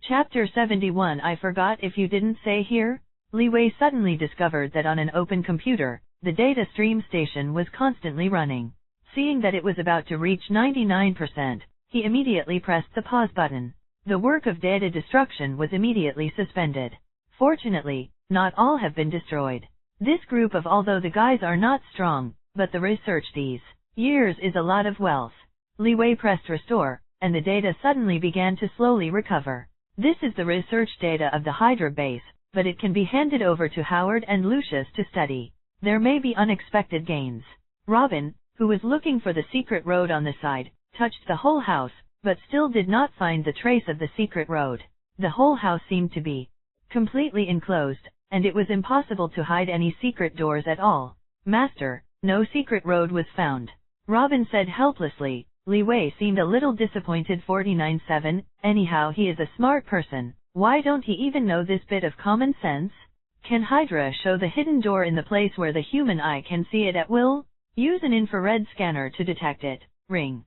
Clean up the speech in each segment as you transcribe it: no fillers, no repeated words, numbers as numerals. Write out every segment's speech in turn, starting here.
Chapter 71 I forgot if you didn't say here? Leeway suddenly discovered that on an open computer, the data stream station was constantly running. Seeing that it was about to reach 99%, he immediately pressed the pause button. The work of data destruction was immediately suspended. Fortunately, not all have been destroyed. This group of although the guys are not strong, but the research these years is a lot of wealth. Leeway pressed restore, and the data suddenly began to slowly recover. This is the research data of the Hydra base, but it can be handed over to Howard and Lucius to study. There may be unexpected gains. Robin, who was looking for the secret road on the side, touched the whole house, but still did not find the trace of the secret road. The whole house seemed to be completely enclosed, and it was impossible to hide any secret doors at all. Master, no secret road was found. Robin said helplessly. Leeway seemed a little disappointed. 49-7, anyhow he is a smart person. Why don't he even know this bit of common sense? Can Hydra show the hidden door in the place where the human eye can see it at will? Use an infrared scanner to detect it. Ring.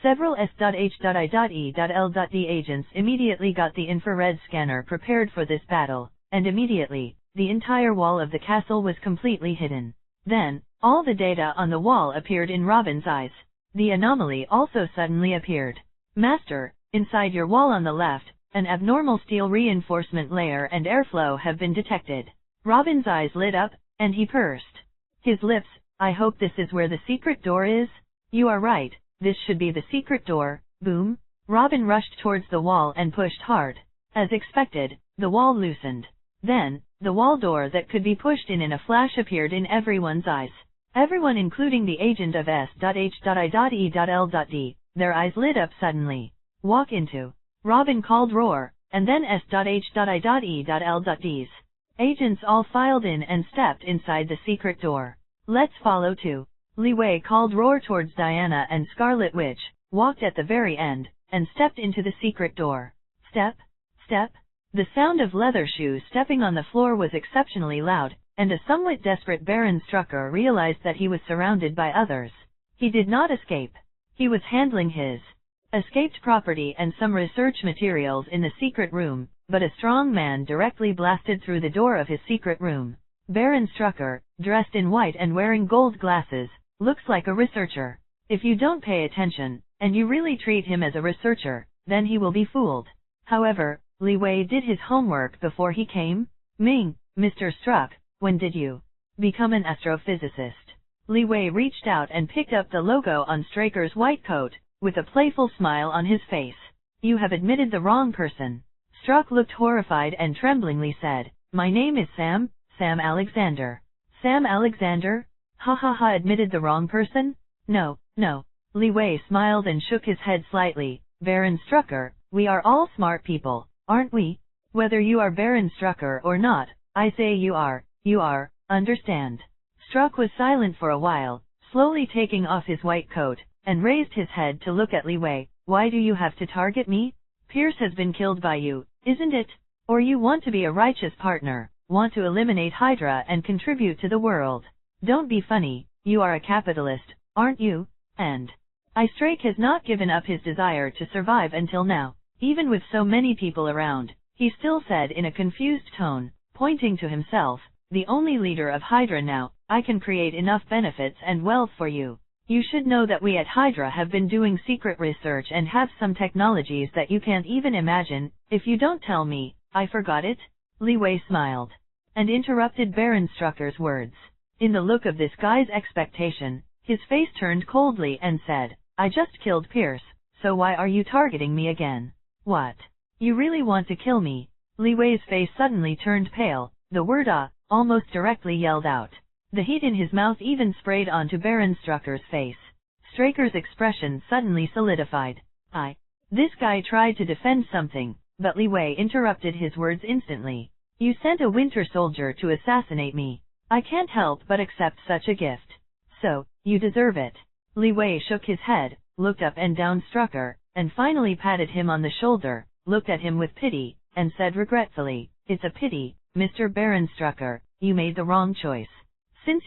Several S.H.I.E.L.D agents immediately got the infrared scanner prepared for this battle, and immediately, the entire wall of the castle was completely hidden. Then, all the data on the wall appeared in Robin's eyes. The anomaly also suddenly appeared. Master, inside your wall on the left, an abnormal steel reinforcement layer and airflow have been detected. Robin's eyes lit up, and he pursed his lips. I hope this is where the secret door is? You are right, this should be the secret door. Boom. Robin rushed towards the wall and pushed hard. As expected, the wall loosened. Then, the wall door that could be pushed in a flash appeared in everyone's eyes. Everyone including the agent of S.H.I.E.L.D, their eyes lit up suddenly. Walk into. Robin called roar, and then S.H.I.E.L.D's agents all filed in and stepped inside the secret door. Let's follow too. Leeway called roar towards Diana, and Scarlet Witch walked at the very end, and stepped into the secret door. Step, step. The sound of leather shoes stepping on the floor was exceptionally loud, and a somewhat desperate Baron Strucker realized that he was surrounded by others. He did not escape. He was handling his escaped property and some research materials in the secret room, but a strong man directly blasted through the door of his secret room. Baron Strucker, dressed in white and wearing gold glasses, looks like a researcher. If you don't pay attention, and you really treat him as a researcher, then he will be fooled. However, Leeway did his homework before he came. Ming, Mr. Struck, when did you become an astrophysicist? Leeway reached out and picked up the logo on Straker's white coat, with a playful smile on his face. You have admitted the wrong person. Struck looked horrified and tremblingly said, My name is Sam Alexander. Sam Alexander? Ha ha ha, admitted the wrong person? No, no. Leeway smiled and shook his head slightly. Baron Strucker, we are all smart people, aren't we? Whether you are Baron Strucker or not, I say you are, understand? Struck was silent for a while, slowly taking off his white coat, and raised his head to look at Leeway. Why do you have to target me? Pierce has been killed by you, isn't it? Or you want to be a righteous partner, want to eliminate Hydra and contribute to the world? Don't be funny, you are a capitalist, aren't you? And Strake has not given up his desire to survive until now. Even with so many people around, he still said in a confused tone, pointing to himself, the only leader of Hydra now, I can create enough benefits and wealth for you. You should know that we at Hydra have been doing secret research and have some technologies that you can't even imagine. If you don't tell me, I forgot it. Leeway smiled and interrupted Baron Strucker's words. In the look of this guy's expectation, his face turned coldly and said, I just killed Pierce, so why are you targeting me again? What? You really want to kill me? Leeway's face suddenly turned pale. The word almost directly yelled out. The heat in his mouth even sprayed onto Baron Strucker's face. Straker's expression suddenly solidified. This guy tried to defend something, but Leeway interrupted his words instantly. You sent a winter soldier to assassinate me. I can't help but accept such a gift. So, you deserve it. Leeway shook his head, looked up and down Strucker, and finally patted him on the shoulder, looked at him with pity, and said regretfully, It's a pity, Mr. Baron Strucker, you made the wrong choice. Since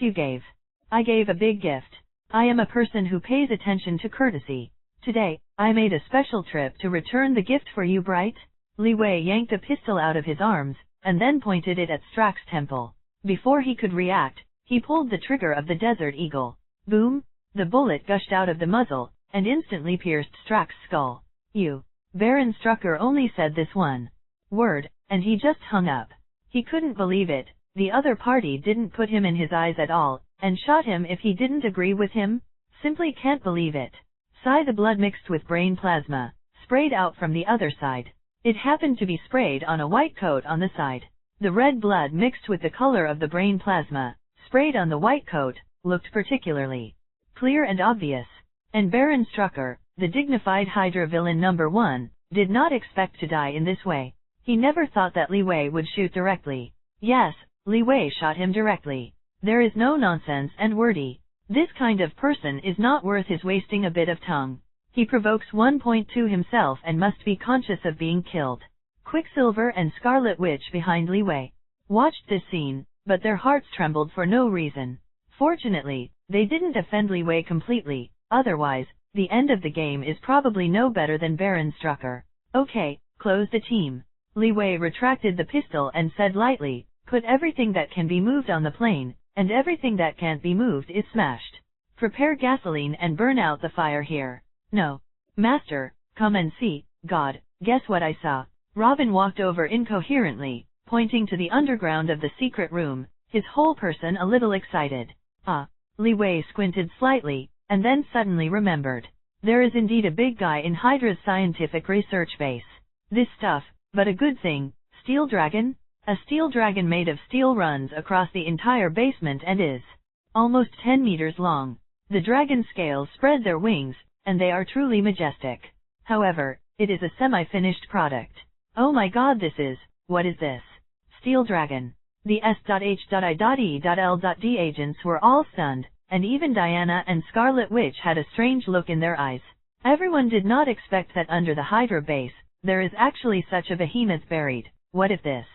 I gave a big gift. I am a person who pays attention to courtesy. Today, I made a special trip to return the gift for you, Bright. Leeway yanked a pistol out of his arms, and then pointed it at Strax's temple. Before he could react, he pulled the trigger of the Desert Eagle. Boom! The bullet gushed out of the muzzle, and instantly pierced Strax's skull. "You." Baron Strucker only said this one word, and he just hung up. He couldn't believe it. The other party didn't put him in his eyes at all, and shot him if he didn't agree with him? Simply can't believe it. Sigh. The blood mixed with brain plasma sprayed out from the other side. It happened to be sprayed on a white coat on the side. The red blood mixed with the color of the brain plasma, sprayed on the white coat, looked particularly clear and obvious. And Baron Strucker, the dignified Hydra villain #1, did not expect to die in this way. He never thought that Leeway would shoot directly. Yes, Leeway shot him directly. There is no nonsense and wordy. This kind of person is not worth his wasting a bit of tongue. He provokes 1.2 himself and must be conscious of being killed. Quicksilver and Scarlet Witch behind Leeway watched this scene, but their hearts trembled for no reason. Fortunately, they didn't offend Leeway completely, otherwise, the end of the game is probably no better than Baron Strucker. "Okay, close the team." Leeway retracted the pistol and said lightly, "Put everything that can be moved on the plane, and everything that can't be moved is smashed. Prepare gasoline and burn out the fire here." "No. Master, come and see." "God, guess what I saw." Robin walked over incoherently, pointing to the underground of the secret room, his whole person a little excited. "Ah." Leeway squinted slightly, and then suddenly remembered. There is indeed a big guy in Hydra's scientific research base. This stuff, but a good thing, steel dragon? A steel dragon made of steel runs across the entire basement and is almost 10 meters long. The dragon scales spread their wings, and they are truly majestic. However, it is a semi-finished product. "Oh my god, what is this?" Steel dragon. The S.H.I.E.L.D agents were all stunned, and even Diana and Scarlet Witch had a strange look in their eyes. Everyone did not expect that under the Hydra base, there is actually such a behemoth buried. What if this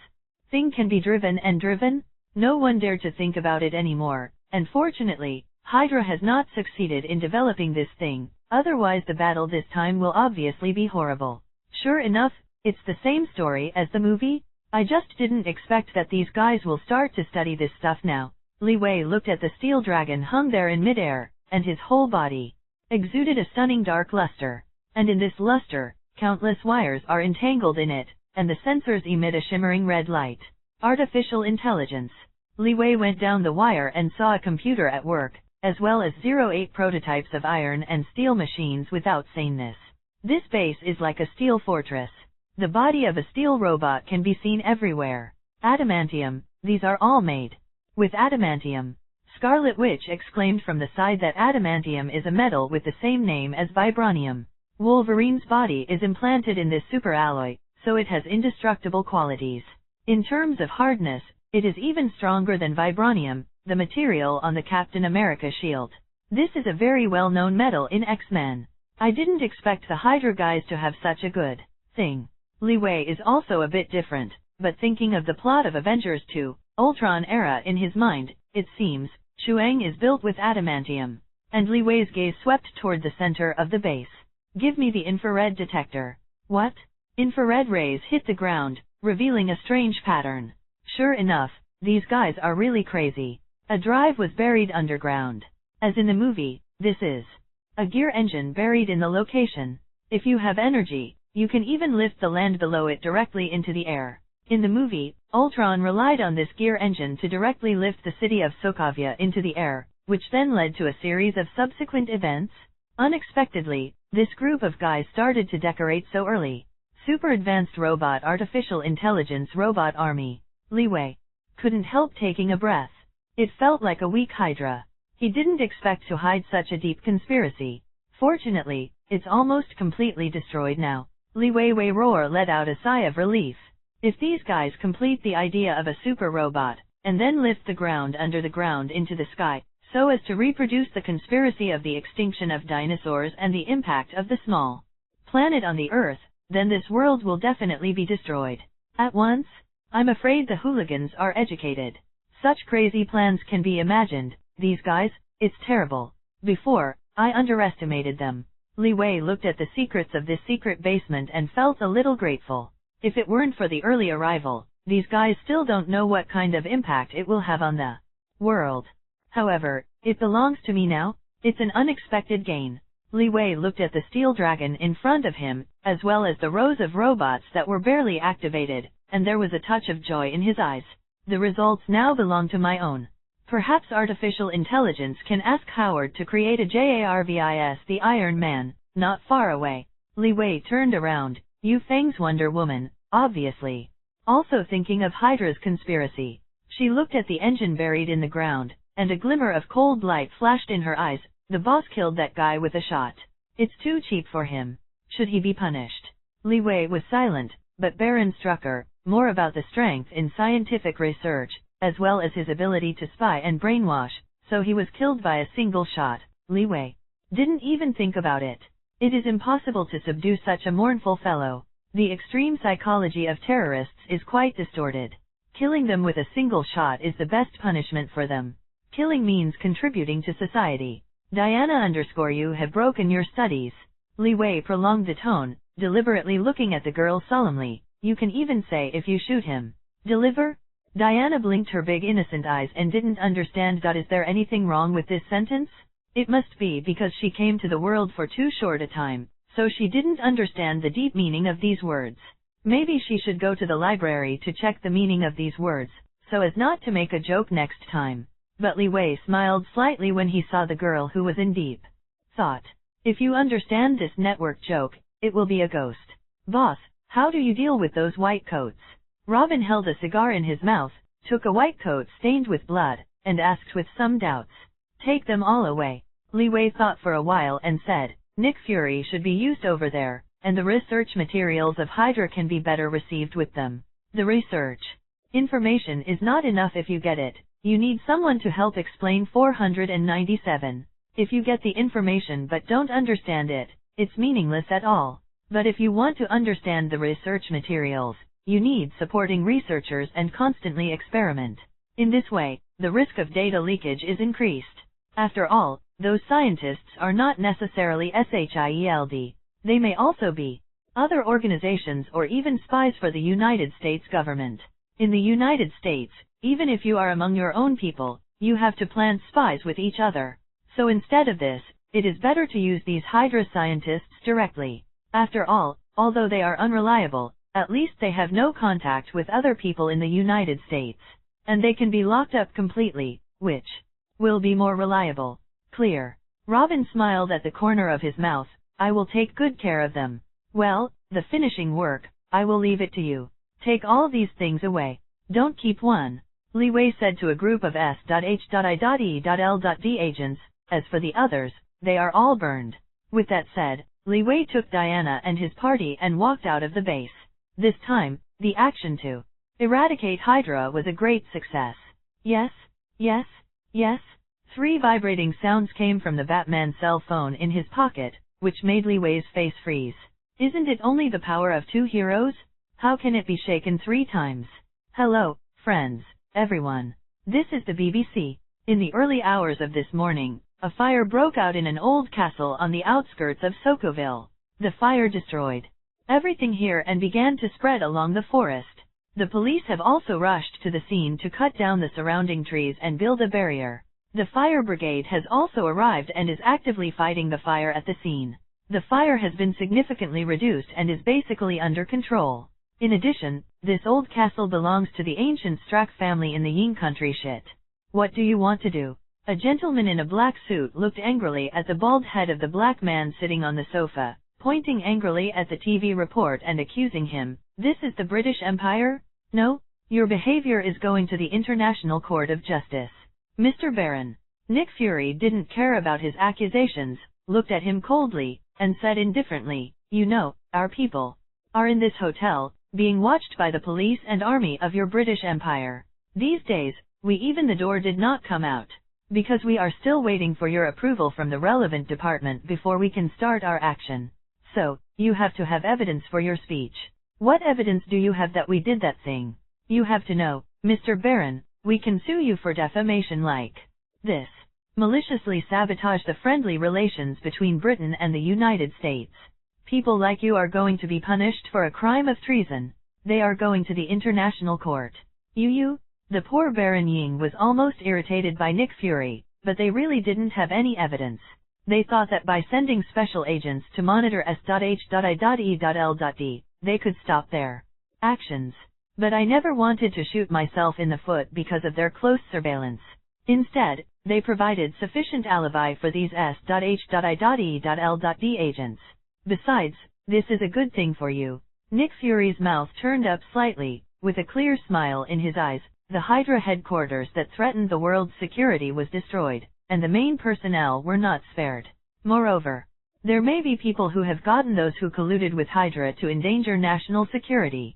thing can be driven and driven? No one dared to think about it anymore, and fortunately, Hydra has not succeeded in developing this thing, otherwise the battle this time will obviously be horrible. Sure enough, it's the same story as the movie. I just didn't expect that these guys will start to study this stuff now. Leeway looked at the steel dragon hung there in midair, and his whole body exuded a stunning dark luster. And in this luster, countless wires are entangled in it, and the sensors emit a shimmering red light. Artificial intelligence. Leeway went down the wire and saw a computer at work, as well as 08 prototypes of iron and steel machines without saneness. This base is like a steel fortress. The body of a steel robot can be seen everywhere. Adamantium, these are all made with adamantium. Scarlet Witch exclaimed from the side that adamantium is a metal with the same name as vibranium. Wolverine's body is implanted in this superalloy, so it has indestructible qualities. In terms of hardness, it is even stronger than vibranium, the material on the Captain America shield. This is a very well-known metal in X-Men. I didn't expect the Hydra guys to have such a good thing. Leeway is also a bit different, but thinking of the plot of Avengers 2, Ultron era in his mind, it seems, Chuang is built with adamantium. And Leeway's gaze swept toward the center of the base. "Give me the infrared detector." "What?" Infrared rays hit the ground, revealing a strange pattern. Sure enough, these guys are really crazy. A drive was buried underground. As in the movie, this is a gear engine buried in the location. If you have energy, you can even lift the land below it directly into the air. In the movie, Ultron relied on this gear engine to directly lift the city of Sokovia into the air, which then led to a series of subsequent events. Unexpectedly, this group of guys started to decorate so early. Super advanced robot artificial intelligence robot army. Leeway couldn't help taking a breath. It felt like a weak Hydra. He didn't expect to hide such a deep conspiracy. Fortunately, it's almost completely destroyed now. Leeway Roar let out a sigh of relief. If these guys complete the idea of a super robot, and then lift the ground under the ground into the sky, so as to reproduce the conspiracy of the extinction of dinosaurs and the impact of the small planet on the Earth, then this world will definitely be destroyed at once. I'm afraid the hooligans are educated. Such crazy plans can be imagined. These guys, it's terrible. Before, I underestimated them. Leeway looked at the secrets of this secret basement and felt a little grateful. If it weren't for the early arrival, these guys still don't know what kind of impact it will have on the world. However, it belongs to me now. It's an unexpected gain. Leeway looked at the steel dragon in front of him, as well as the rows of robots that were barely activated, and there was a touch of joy in his eyes. The results now belong to my own. Perhaps artificial intelligence can ask Howard to create a JARVIS the Iron Man, not far away. Leeway turned around. Yu Feng's Wonder Woman, obviously. Also thinking of Hydra's conspiracy. She looked at the engine buried in the ground, and a glimmer of cold light flashed in her eyes. The boss killed that guy with a shot. It's too cheap for him. Should he be punished? Leeway was silent, but Baron struck her, more about the strength in scientific research, as well as his ability to spy and brainwash, so he was killed by a single shot. Leeway didn't even think about it. It is impossible to subdue such a mournful fellow. The extreme psychology of terrorists is quite distorted. Killing them with a single shot is the best punishment for them. Killing means contributing to society. Diana_you have broken your studies. Leeway prolonged the tone, deliberately looking at the girl solemnly. You can even say if you shoot him. Deliver? Diana blinked her big innocent eyes and didn't understand. Is there anything wrong with this sentence? It must be because she came to the world for too short a time, so she didn't understand the deep meaning of these words. Maybe she should go to the library to check the meaning of these words, so as not to make a joke next time. But Leeway smiled slightly when he saw the girl who was in deep thought. If you understand this network joke, it will be a ghost. Boss, how do you deal with those white coats? Robin held a cigar in his mouth, took a white coat stained with blood, and asked with some doubts. Take them all away. Leeway thought for a while and said, Nick Fury should be used over there, and the research materials of Hydra can be better received with them. The research information is not enough if you get it. You need someone to help explain 497. If you get the information but don't understand it, it's meaningless at all. But if you want to understand the research materials, you need supporting researchers and constantly experiment. In this way, the risk of data leakage is increased. After all, those scientists are not necessarily S.H.I.E.L.D. They may also be other organizations or even spies for the United States government. In the United States, even if you are among your own people, you have to plant spies with each other. So instead of this, it is better to use these Hydra scientists directly. After all, although they are unreliable, at least they have no contact with other people in the United States. And they can be locked up completely, which will be more reliable. Clear. Robin smiled at the corner of his mouth. I will take good care of them. Well, the finishing work, I will leave it to you. Take all these things away. Don't keep one. Leeway said to a group of S.H.I.E.L.D agents. As for the others, they are all burned. With that said, Leeway took Diana and his party and walked out of the base. This time, the action to eradicate Hydra was a great success. Yes, yes, yes. 3 vibrating sounds came from the Batman's cell phone in his pocket, which made Leeway's face freeze. Isn't it only the power of 2 heroes? How can it be shaken 3 times? Hello, friends, everyone. This is the BBC. In the early hours of this morning, a fire broke out in an old castle on the outskirts of Sokoville. The fire destroyed everything here and began to spread along the forest. The police have also rushed to the scene to cut down the surrounding trees and build a barrier. The fire brigade has also arrived and is actively fighting the fire at the scene. The fire has been significantly reduced and is basically under control. In addition, this old castle belongs to the ancient Strack family in the Ying country. Shit. What do you want to do? A gentleman in a black suit looked angrily at the bald head of the black man sitting on the sofa, pointing angrily at the TV report and accusing him. This is the British Empire? No? Your behavior is going to the International Court of Justice. Mr. Baron. Nick Fury didn't care about his accusations, looked at him coldly, and said indifferently, You know, our people are in this hotel, being watched by the police and army of your British Empire. These days, we even the door did not come out. Because we are still waiting for your approval from the relevant department before we can start our action. So, you have to have evidence for your speech. What evidence do you have that we did that thing? You have to know, Mr. Baron, we can sue you for defamation like this. Maliciously sabotage the friendly relations between Britain and the United States. People like you are going to be punished for a crime of treason. They are going to the international court. You? The poor Baron Ying was almost irritated by Nick Fury, but they really didn't have any evidence. They thought that by sending special agents to monitor S.H.I.E.L.D, they could stop their actions. But I never wanted to shoot myself in the foot because of their close surveillance. Instead, they provided sufficient alibi for these S.H.I.E.L.D agents. Besides, this is a good thing for you. Nick Fury's mouth turned up slightly, with a clear smile in his eyes. The Hydra headquarters that threatened the world's security was destroyed, and the main personnel were not spared. Moreover, there may be people who have gotten those who colluded with Hydra to endanger national security.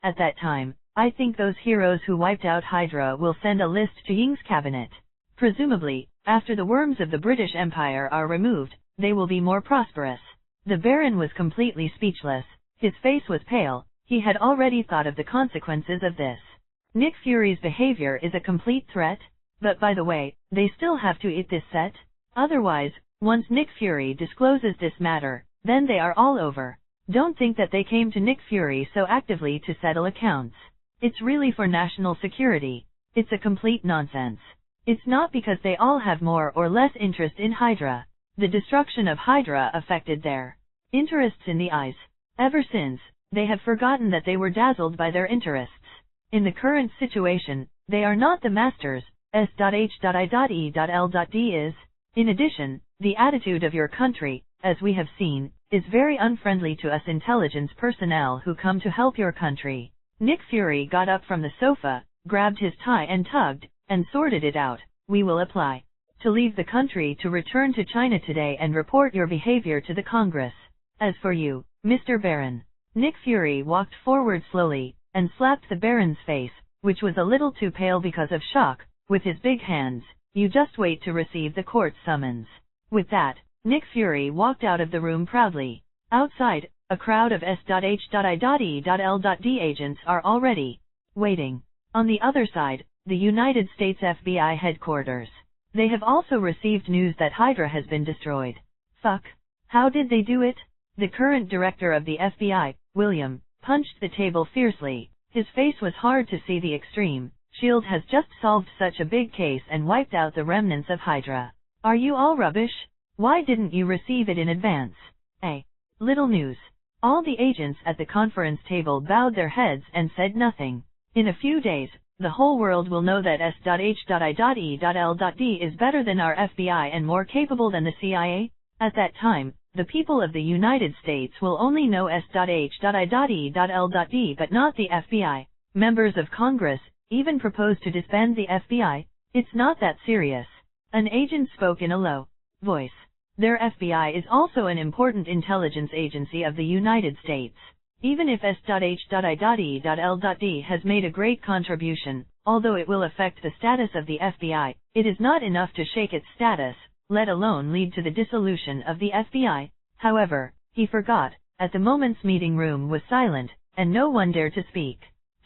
At that time, I think those heroes who wiped out Hydra will send a list to Ying's cabinet. Presumably, after the worms of the British Empire are removed, they will be more prosperous. The Baron was completely speechless. His face was pale. He had already thought of the consequences of this. Nick Fury's behavior is a complete threat. But by the way, they still have to eat this set. Otherwise, once Nick Fury discloses this matter, then they are all over. Don't think that they came to Nick Fury so actively to settle accounts. It's really for national security. It's a complete nonsense. It's not because they all have more or less interest in Hydra. The destruction of Hydra affected their interests in the eyes. Ever since, they have forgotten that they were dazzled by their interests. In the current situation, they are not the masters. S.H.I.E.L.D is. In addition, the attitude of your country, as we have seen, is very unfriendly to us intelligence personnel who come to help your country. Nick Fury got up from the sofa, grabbed his tie and tugged, and sorted it out. We will apply to leave the country to return to China today and report your behavior to the Congress. As for you, Mr. Baron. Nick Fury walked forward slowly, and slapped the Baron's face, which was a little too pale because of shock, with his big hands. You just wait to receive the court summons. With that, Nick Fury walked out of the room proudly. Outside, a crowd of S.H.I.E.L.D agents are already waiting. On the other side, the United States FBI headquarters. They have also received news that Hydra has been destroyed. Fuck. How did they do it? The current director of the FBI, William, punched the table fiercely. His face was hard to see the extreme. S.H.I.E.L.D has just solved such a big case and wiped out the remnants of Hydra. Are you all rubbish? Why didn't you receive it in advance? Little news. All the agents at the conference table bowed their heads and said nothing. In a few days, the whole world will know that S.H.I.E.L.D is better than our FBI and more capable than the CIA. At that time, the people of the United States will only know S.H.I.E.L.D but not the FBI. Members of Congress even proposed to disband the FBI. It's not that serious. An agent spoke in a low voice. Their FBI is also an important intelligence agency of the United States. Even if S.H.I.E.L.D has made a great contribution, although it will affect the status of the FBI, it is not enough to shake its status, let alone lead to the dissolution of the FBI. However, he forgot. At the moment's meeting room was silent, and no one dared to speak.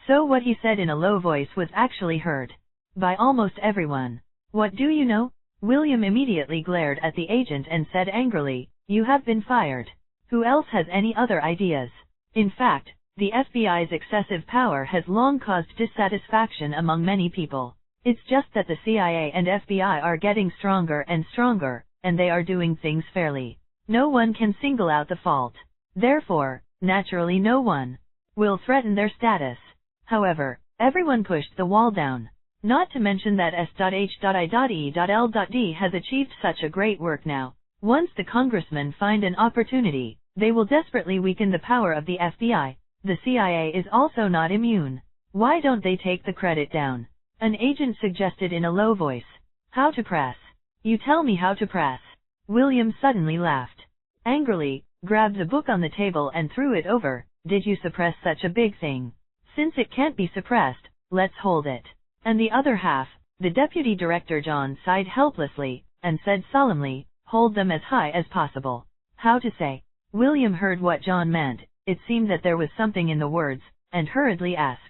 So what he said in a low voice was actually heard by almost everyone. What do you know? William immediately glared at the agent and said angrily, you have been fired. Who else has any other ideas? In fact, the FBI's excessive power has long caused dissatisfaction among many people. It's just that the CIA and FBI are getting stronger and stronger, and they are doing things fairly. No one can single out the fault. Therefore, naturally no one will threaten their status. However, everyone pushed the wall down. Not to mention that S.H.I.E.L.D has achieved such a great work now. Once the congressmen find an opportunity, they will desperately weaken the power of the FBI. The CIA is also not immune. Why don't they take the credit down? An agent suggested in a low voice. How to press? You tell me how to press. William suddenly laughed. Angrily, grabbed the book on the table and threw it over. Did you suppress such a big thing? Since it can't be suppressed, let's hold it. And the other half, the deputy director John sighed helplessly, and said solemnly, hold them as high as possible. How to say? William heard what John meant. It seemed that there was something in the words, and hurriedly asked.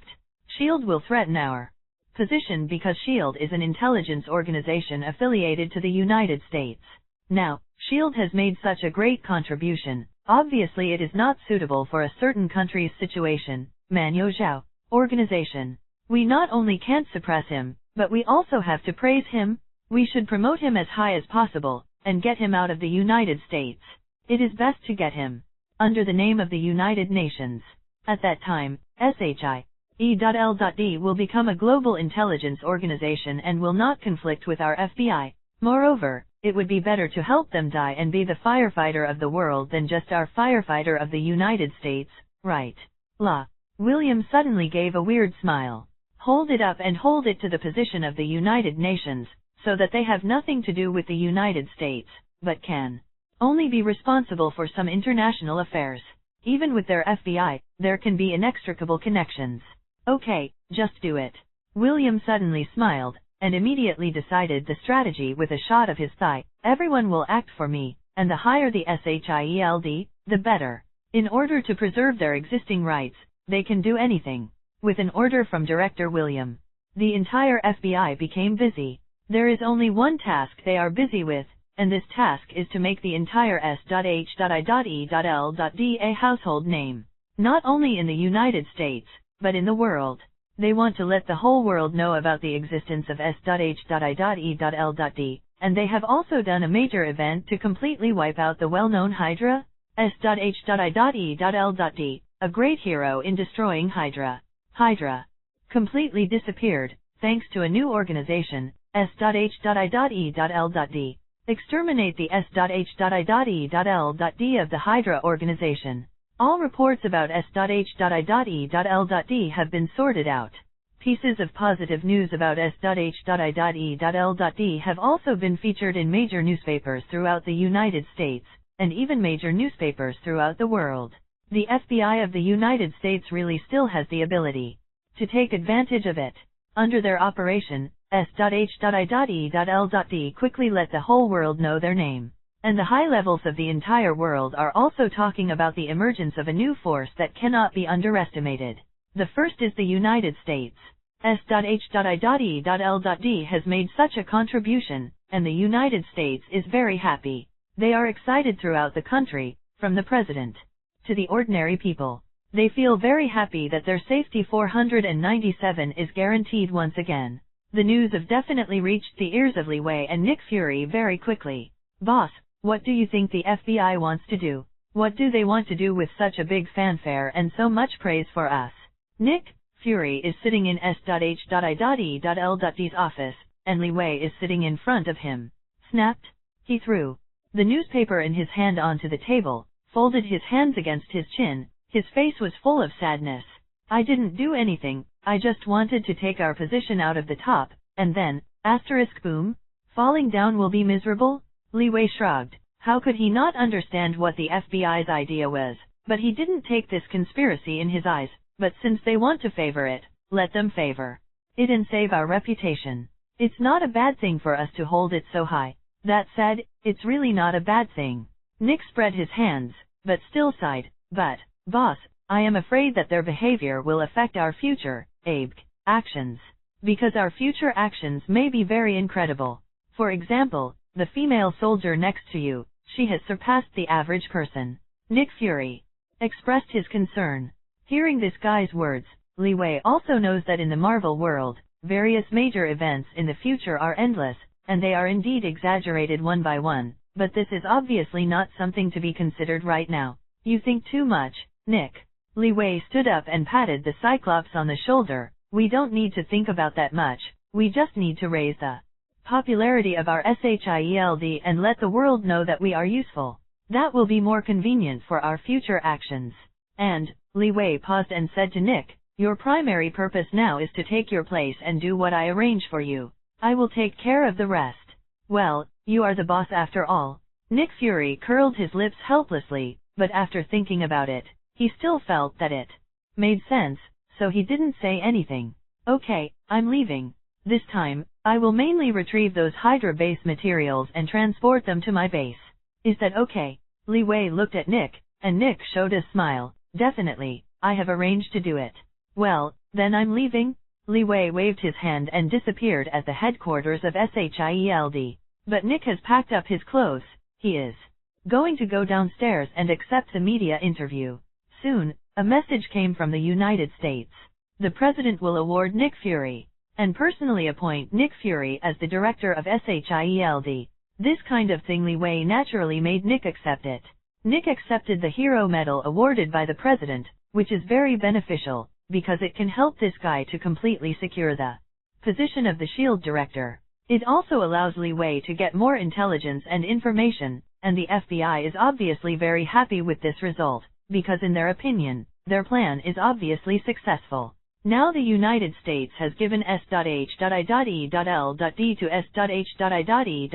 S.H.I.E.L.D will threaten our position because S.H.I.E.L.D is an intelligence organization affiliated to the United States. Now, S.H.I.E.L.D has made such a great contribution. Obviously it is not suitable for a certain country's situation. Manyo Zhao, organization. We not only can't suppress him, but we also have to praise him. We should promote him as high as possible, and get him out of the United States. It is best to get him under the name of the United Nations. At that time, S.H.I.E.L.D will become a global intelligence organization and will not conflict with our FBI. Moreover, it would be better to help them die and be the firefighter of the world than just our firefighter of the United States, right? La. William suddenly gave a weird smile. Hold it up and hold it to the position of the United Nations, so that they have nothing to do with the United States, but can only be responsible for some international affairs. Even with their FBI, there can be inextricable connections. Okay, just do it. William suddenly smiled, and immediately decided the strategy with a shot of his thigh. Everyone will act for me, and the higher the S.H.I.E.L.D, the better. In order to preserve their existing rights, they can do anything. With an order from Director William, the entire FBI became busy. There is only one task they are busy with, and this task is to make the entire S.H.I.E.L.D a household name. Not only in the United States, but in the world. They want to let the whole world know about the existence of S.H.I.E.L.D, and they have also done a major event to completely wipe out the well-known Hydra. S.H.I.E.L.D, a great hero in destroying Hydra. Hydra completely disappeared, thanks to a new organization, S.H.I.E.L.D. Exterminate the S.H.I.E.L.D of the Hydra organization. All reports about S.H.I.E.L.D have been sorted out. Pieces of positive news about S.H.I.E.L.D have also been featured in major newspapers throughout the United States, and even major newspapers throughout the world. The FBI of the United States really still has the ability to take advantage of it. Under their operation, S.H.I.E.L.D quickly let the whole world know their name. And the high levels of the entire world are also talking about the emergence of a new force that cannot be underestimated. The first is the United States. S.H.I.E.L.D has made such a contribution, and the United States is very happy. They are excited throughout the country, from the president to the ordinary people. They feel very happy that their safety 497 is guaranteed once again. The news have definitely reached the ears of Leeway and Nick Fury very quickly. Boss, what do you think the FBI wants to do? What do they want to do with such a big fanfare and so much praise for us? Nick Fury is sitting in S.H.I.E.L.D's office, and Leeway is sitting in front of him. Snapped. He threw the newspaper in his hand onto the table, folded his hands against his chin. His face was full of sadness. I didn't do anything, I just wanted to take our position out of the top, and then, boom, falling down will be miserable? Leeway shrugged. How could he not understand what the FBI's idea was? But he didn't take this conspiracy in his eyes, but since they want to favor it, let them favor it and save our reputation. It's not a bad thing for us to hold it so high. That said, it's really not a bad thing. Nick spread his hands, but still sighed. But, boss, I am afraid that their behavior will affect our future, actions. Because our future actions may be very incredible. For example, the female soldier next to you, she has surpassed the average person. Nick Fury expressed his concern. Hearing this guy's words, Leeway also knows that in the Marvel world, various major events in the future are endless, and they are indeed exaggerated one by one, but this is obviously not something to be considered right now. You think too much, Nick. Leeway stood up and patted the Cyclops on the shoulder. We don't need to think about that much, we just need to raise the popularity of our S.H.I.E.L.D and let the world know that we are useful. That will be more convenient for our future actions. And, Leeway paused and said to Nick, your primary purpose now is to take your place and do what I arrange for you. I will take care of the rest. Well, you are the boss after all. Nick Fury curled his lips helplessly, but after thinking about it, he still felt that it made sense, so he didn't say anything. Okay, I'm leaving. This time, I will mainly retrieve those Hydra base materials and transport them to my base. Is that okay? Leeway looked at Nick, and Nick showed a smile. Definitely, I have arranged to do it. Well, then I'm leaving. Leeway waved his hand and disappeared at the headquarters of S.H.I.E.L.D. But Nick has packed up his clothes. He is going to go downstairs and accept the media interview. Soon, A message came from the United States. The President will award Nick Fury and personally appoint Nick Fury as the director of S.H.I.E.L.D. This kind of thing Leeway naturally made Nick accept it. Nick accepted the Hero Medal awarded by the President, which is very beneficial, because it can help this guy to completely secure the position of the S.H.I.E.L.D. director. It also allows Leeway to get more intelligence and information, and the FBI is obviously very happy with this result, because in their opinion, their plan is obviously successful. Now the United States has given S.H.I.E.L.D to S.H.I.E.L.D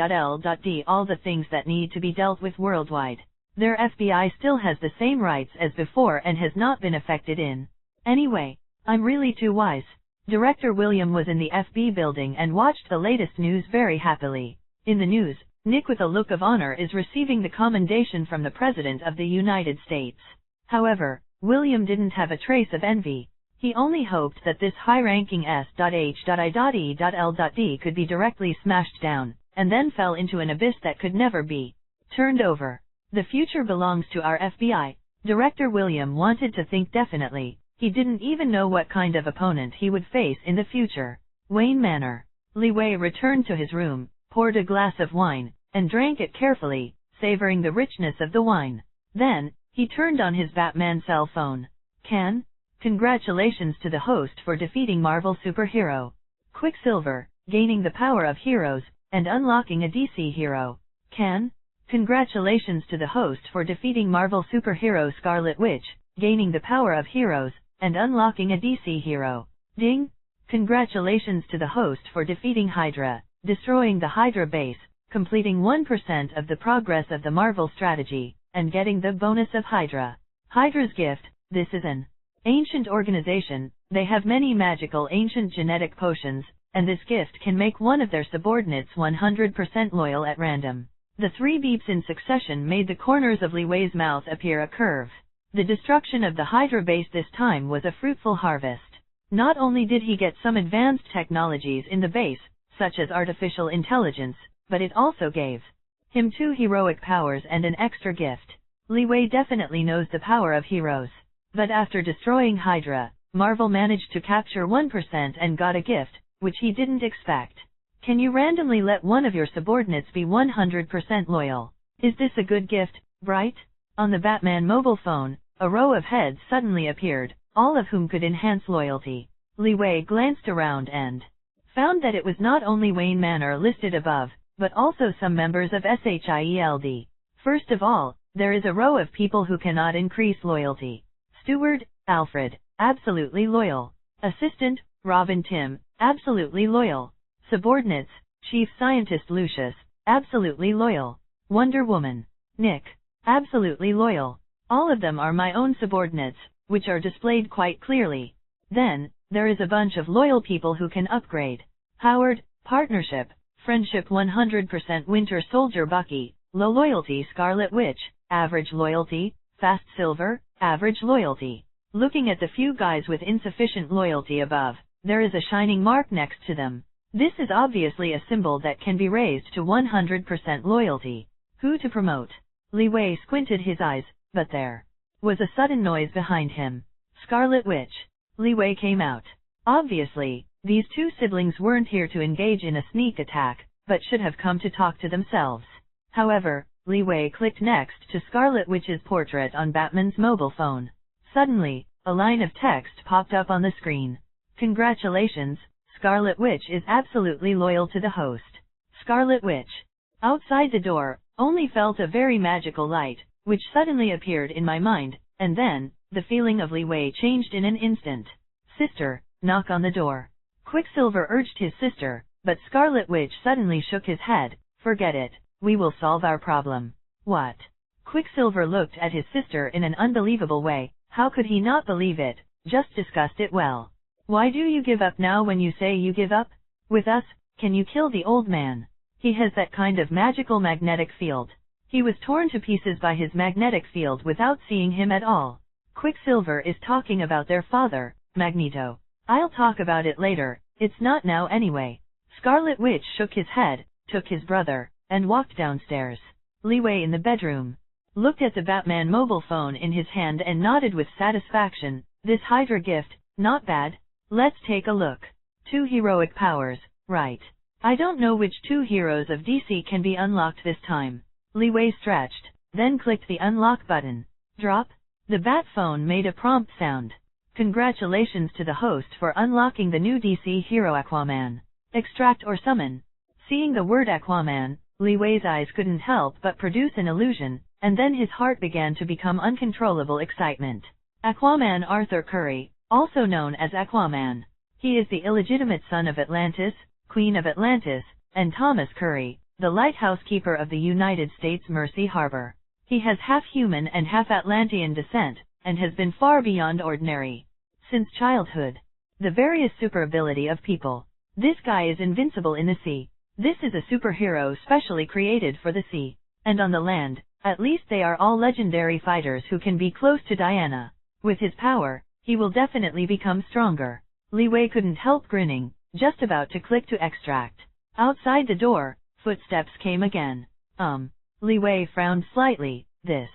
all the things that need to be dealt with worldwide. Their FBI still has the same rights as before and has not been affected in any way. I'm really too wise. Director William was in the FB building and watched the latest news very happily. In the news, Nick with a look of honor is receiving the commendation from the President of the United States. However, William didn't have a trace of envy. He only hoped that this high-ranking S.H.I.E.L.D could be directly smashed down, and then fell into an abyss that could never be turned over. The future belongs to our FBI. Director William wanted to think definitely. He didn't even know what kind of opponent he would face in the future. Wayne Manor. Leeway returned to his room, poured a glass of wine, and drank it carefully, savoring the richness of the wine. Then, he turned on his Batman cell phone. Congratulations to the host for defeating Marvel superhero Quicksilver, gaining the power of heroes, and unlocking a DC hero. Congratulations to the host for defeating Marvel superhero Scarlet Witch, gaining the power of heroes, and unlocking a DC hero. Ding! Congratulations to the host for defeating Hydra, destroying the Hydra base, completing 1% of the progress of the Marvel strategy, and getting the bonus of Hydra. Hydra's gift. This is an ancient organization. They have many magical ancient genetic potions, and this gift can make one of their subordinates 100% loyal at random. The 3 beeps in succession made the corners of Leeway's mouth appear a curve. The destruction of the Hydra base this time was a fruitful harvest. Not only did he get some advanced technologies in the base, such as artificial intelligence, but it also gave him 2 heroic powers and an extra gift. Leeway definitely knows the power of heroes. But after destroying Hydra, Marvel managed to capture 1% and got a gift, which he didn't expect. Can you randomly let one of your subordinates be 100% loyal? Is this a good gift, Bright? On the Batman mobile phone, a row of heads suddenly appeared, all of whom could enhance loyalty. Leeway glanced around and found that it was not only Wayne Manor listed above, but also some members of S.H.I.E.L.D. First of all, there is a row of people who cannot increase loyalty. Steward, Alfred, absolutely loyal. Assistant, Robin Tim, absolutely loyal. Subordinates, Chief Scientist Lucius, absolutely loyal. Wonder Woman, Nick, absolutely loyal. All of them are my own subordinates, which are displayed quite clearly. Then, there is a bunch of loyal people who can upgrade. Howard, partnership, friendship 100% Winter Soldier Bucky, low loyalty Scarlet Witch, average loyalty, Fast Silver, average loyalty. Looking at the few guys with insufficient loyalty above, there is a shining mark next to them. This is obviously a symbol that can be raised to 100% loyalty. Who to promote? Leeway squinted his eyes, but there was a sudden noise behind him. Scarlet Witch. Leeway came out. Obviously, these 2 siblings weren't here to engage in a sneak attack, but should have come to talk to themselves. However, Leeway clicked next to Scarlet Witch's portrait on Batman's mobile phone. Suddenly, a line of text popped up on the screen. Congratulations, Scarlet Witch is absolutely loyal to the host. Scarlet Witch. Outside the door, only felt a very magical light, which suddenly appeared in my mind, and then, the feeling of Leeway changed in an instant. Sister, knock on the door. Quicksilver urged his sister, but Scarlet Witch suddenly shook his head. Forget it, we will solve our problem. What? Quicksilver looked at his sister in an unbelievable way. How could he not believe it? Just discussed it well. Why do you give up now when you say you give up? With us, can you kill the old man? He has that kind of magical magnetic field. He was torn to pieces by his magnetic field without seeing him at all. Quicksilver is talking about their father, Magneto. I'll talk about it later, it's not now anyway. Scarlet Witch shook his head, took his brother, and walked downstairs. Leeway in the bedroom. looked at the Batman mobile phone in his hand and nodded with satisfaction. This Hydra gift, not bad. Let's take a look. 2 heroic powers, right. I don't know which 2 heroes of DC can be unlocked this time. Leeway stretched, then clicked the unlock button. Drop. The bat phone made a prompt sound. Congratulations to the host for unlocking the new DC hero Aquaman. Extract or summon. Seeing the word Aquaman, Leeway's eyes couldn't help but produce an illusion, and then his heart began to become uncontrollable excitement. Aquaman Arthur Curry, also known as Aquaman. He is the illegitimate son of Atlantis, Queen of Atlantis, and Thomas Curry, the lighthouse keeper of the United States Mercy Harbor. He has half human and half Atlantean descent, and has been far beyond ordinary since childhood. The various super ability of people. This guy is invincible in the sea. This is a superhero specially created for the sea. And on the land, at least they are all legendary fighters who can be close to Diana. With his power, he will definitely become stronger. Leeway couldn't help grinning, just about to click to extract. Outside the door, footsteps came again. Leeway frowned slightly. This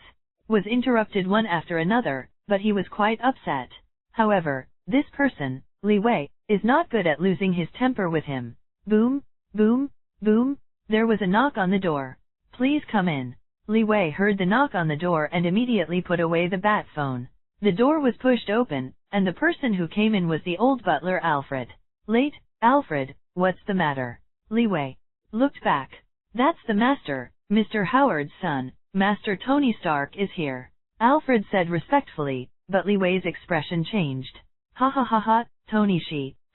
was interrupted one after another, but he was quite upset. However, this person, Leeway, is not good at losing his temper with him. Boom, boom, boom. There was a knock on the door. Please come in. Leeway heard the knock on the door and immediately put away the bat phone. The door was pushed open, and the person who came in was the old butler Alfred. Late, Alfred, what's the matter? Leeway looked back. That's the master, Mr. Howard's son, Master Tony Stark is here. Alfred said respectfully, but Leeway's expression changed. Ha ha ha ha, Tony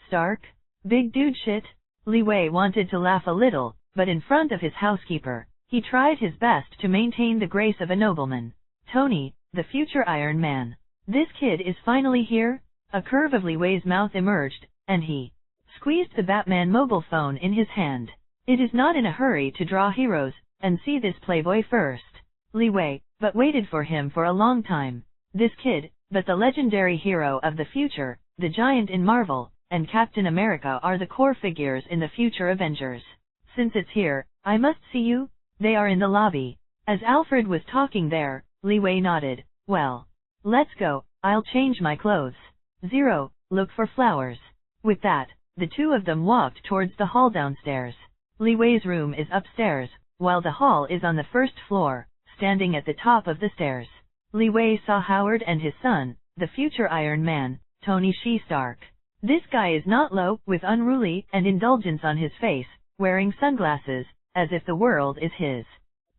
Stark? Big dude shit? Leeway wanted to laugh a little, but in front of his housekeeper, he tried his best to maintain the grace of a nobleman. Tony, the future Iron Man. This kid is finally here? A curve of Leeway's mouth emerged, and he squeezed the Batman mobile phone in his hand. It is not in a hurry to draw heroes, and see this playboy first. Leeway, but waited for him for a long time. This kid, but the legendary hero of the future, the giant in Marvel, and Captain America are the core figures in the future Avengers. Since it's here, I must see you. They are in the lobby. As Alfred was talking there, Leeway nodded. Well, let's go, I'll change my clothes. 0, look for flowers. With that, the two of them walked towards the hall downstairs. Leeway's room is upstairs, while the hall is on the first floor. Standing at the top of the stairs, Leeway saw Howard and his son, the future Iron Man, Tony Stark. This guy is not low, with unruly and indulgence on his face, wearing sunglasses, as if the world is his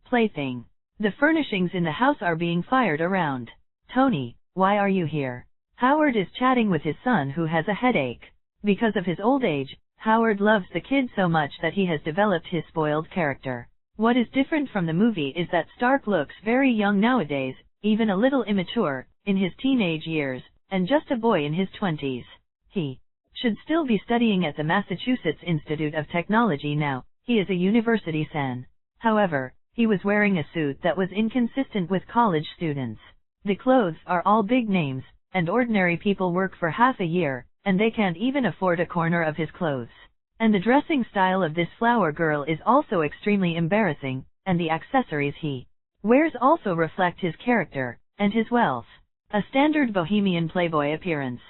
plaything. The furnishings in the house are being fired around. Tony, why are you here? Howard is chatting with his son who has a headache. Because of his old age, Howard loves the kid so much that he has developed his spoiled character. What is different from the movie is that Stark looks very young nowadays, even a little immature, in his teenage years, and just a boy in his 20s. He should still be studying at the Massachusetts Institute of Technology now. He is a university son. However, he was wearing a suit that was inconsistent with college students. The clothes are all big names, and ordinary people work for half a year, and they can't even afford a corner of his clothes. And the dressing style of this flower girl is also extremely embarrassing, and the accessories he wears also reflect his character, and his wealth. A standard bohemian playboy appearance.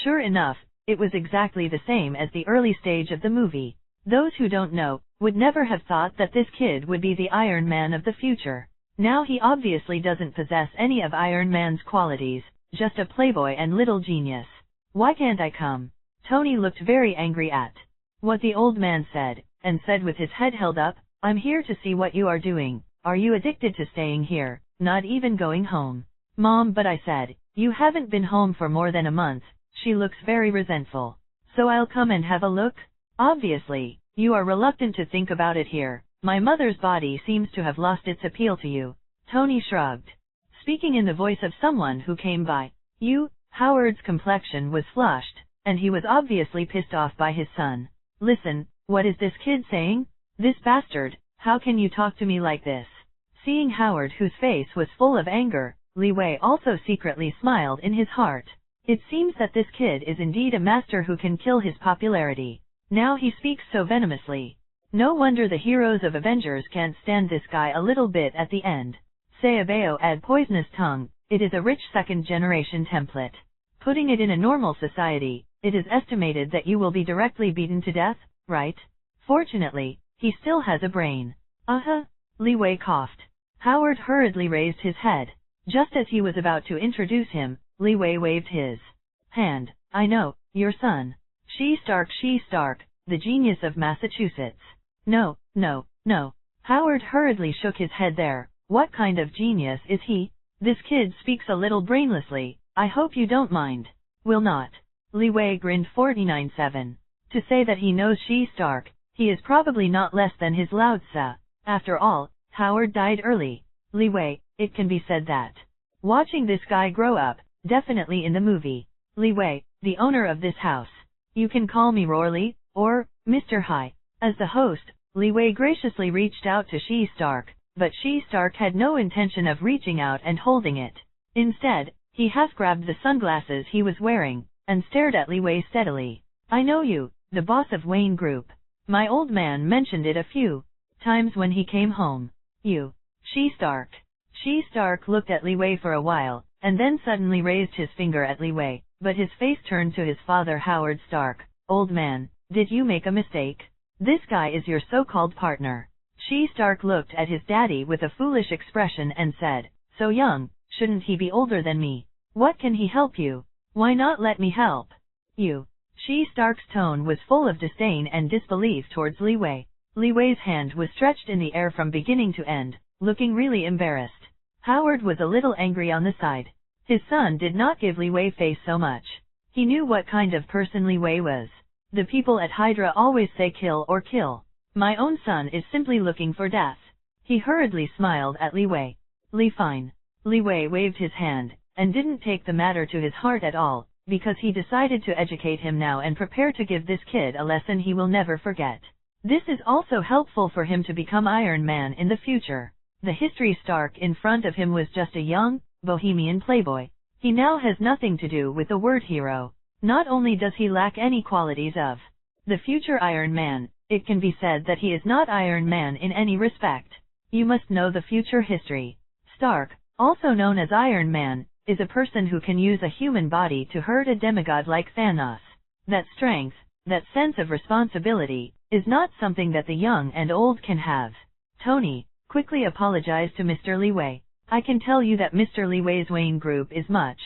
Sure enough, it was exactly the same as the early stage of the movie. Those who don't know, would never have thought that this kid would be the Iron Man of the future. Now he obviously doesn't possess any of Iron Man's qualities, just a playboy and little genius. Why can't I come? Tony looked very angry at what the old man said, and said with his head held up, I'm here to see what you are doing. Are you addicted to staying here, not even going home? Mom, but I said, you haven't been home for more than a month. She looks very resentful. So I'll come and have a look? Obviously, you are reluctant to think about it here. My mother's body seems to have lost its appeal to you. Tony shrugged, speaking in the voice of someone who came by. Howard's complexion was flushed, and he was obviously pissed off by his son. Listen, what is this kid saying? This bastard, how can you talk to me like this? Seeing Howard, whose face was full of anger, Leeway also secretly smiled in his heart. It seems that this kid is indeed a master who can kill his popularity. Now he speaks so venomously. No wonder the heroes of Avengers can't stand this guy a little bit at the end. S.H.I.E.L.D add poisonous tongue, it is a rich second-generation template. Putting it in a normal society, it is estimated that you will be directly beaten to death, right? Fortunately, he still has a brain. Leeway coughed. Howard hurriedly raised his head. Just as he was about to introduce him, Leeway waved his hand. I know, your son. S.H.I.E.L.D, the genius of Massachusetts. No. Howard hurriedly shook his head there. What kind of genius is he? This kid speaks a little brainlessly, I hope you don't mind. Will not. Leeway grinned 49-7. To say that he knows S.H.I.E.L.D, he is probably not less than his Lao-tzu. After all, Howard died early. Leeway, it can be said that. Watching this guy grow up, definitely in the movie. Leeway, the owner of this house. You can call me Roarly, or Mr. Hi. As the host, Leeway graciously reached out to S.H.I.E.L.D, but S.H.I.E.L.D had no intention of reaching out and holding it. Instead, he half-grabbed the sunglasses he was wearing, and stared at Leeway steadily. I know you, the boss of Wayne Group. My old man mentioned it a few times when he came home. You. S.H.I.E.L.D. S.H.I.E.L.D looked at Leeway for a while, and then suddenly raised his finger at Leeway, but his face turned to his father Howard Stark. Old man, did you make a mistake? This guy is your so-called partner. S.H.I.E.L.D looked at his daddy with a foolish expression and said, so young, shouldn't he be older than me? What can he help you? Why not let me help you? S.H.I.E.L.D's tone was full of disdain and disbelief towards Leeway. Leeway's hand was stretched in the air from beginning to end, looking really embarrassed. Howard was a little angry on the side. His son did not give Leeway face so much. He knew what kind of person Leeway was. The people at Hydra always say kill or kill. My own son is simply looking for death. He hurriedly smiled at Leeway. Fine. Leeway waved his hand, and didn't take the matter to his heart at all, because he decided to educate him now and prepare to give this kid a lesson he will never forget. This is also helpful for him to become Iron Man in the future. The history Stark in front of him was just a young, bohemian playboy. He now has nothing to do with the word hero. Not only does he lack any qualities of the future Iron Man, it can be said that he is not Iron Man in any respect. You must know the future history. Stark, also known as Iron Man, is a person who can use a human body to hurt a demigod like Thanos. That strength, that sense of responsibility, is not something that the young and old can have. Tony quickly apologized to Mr. Leeway. I can tell you that Mr. Leeway's Wayne Group is much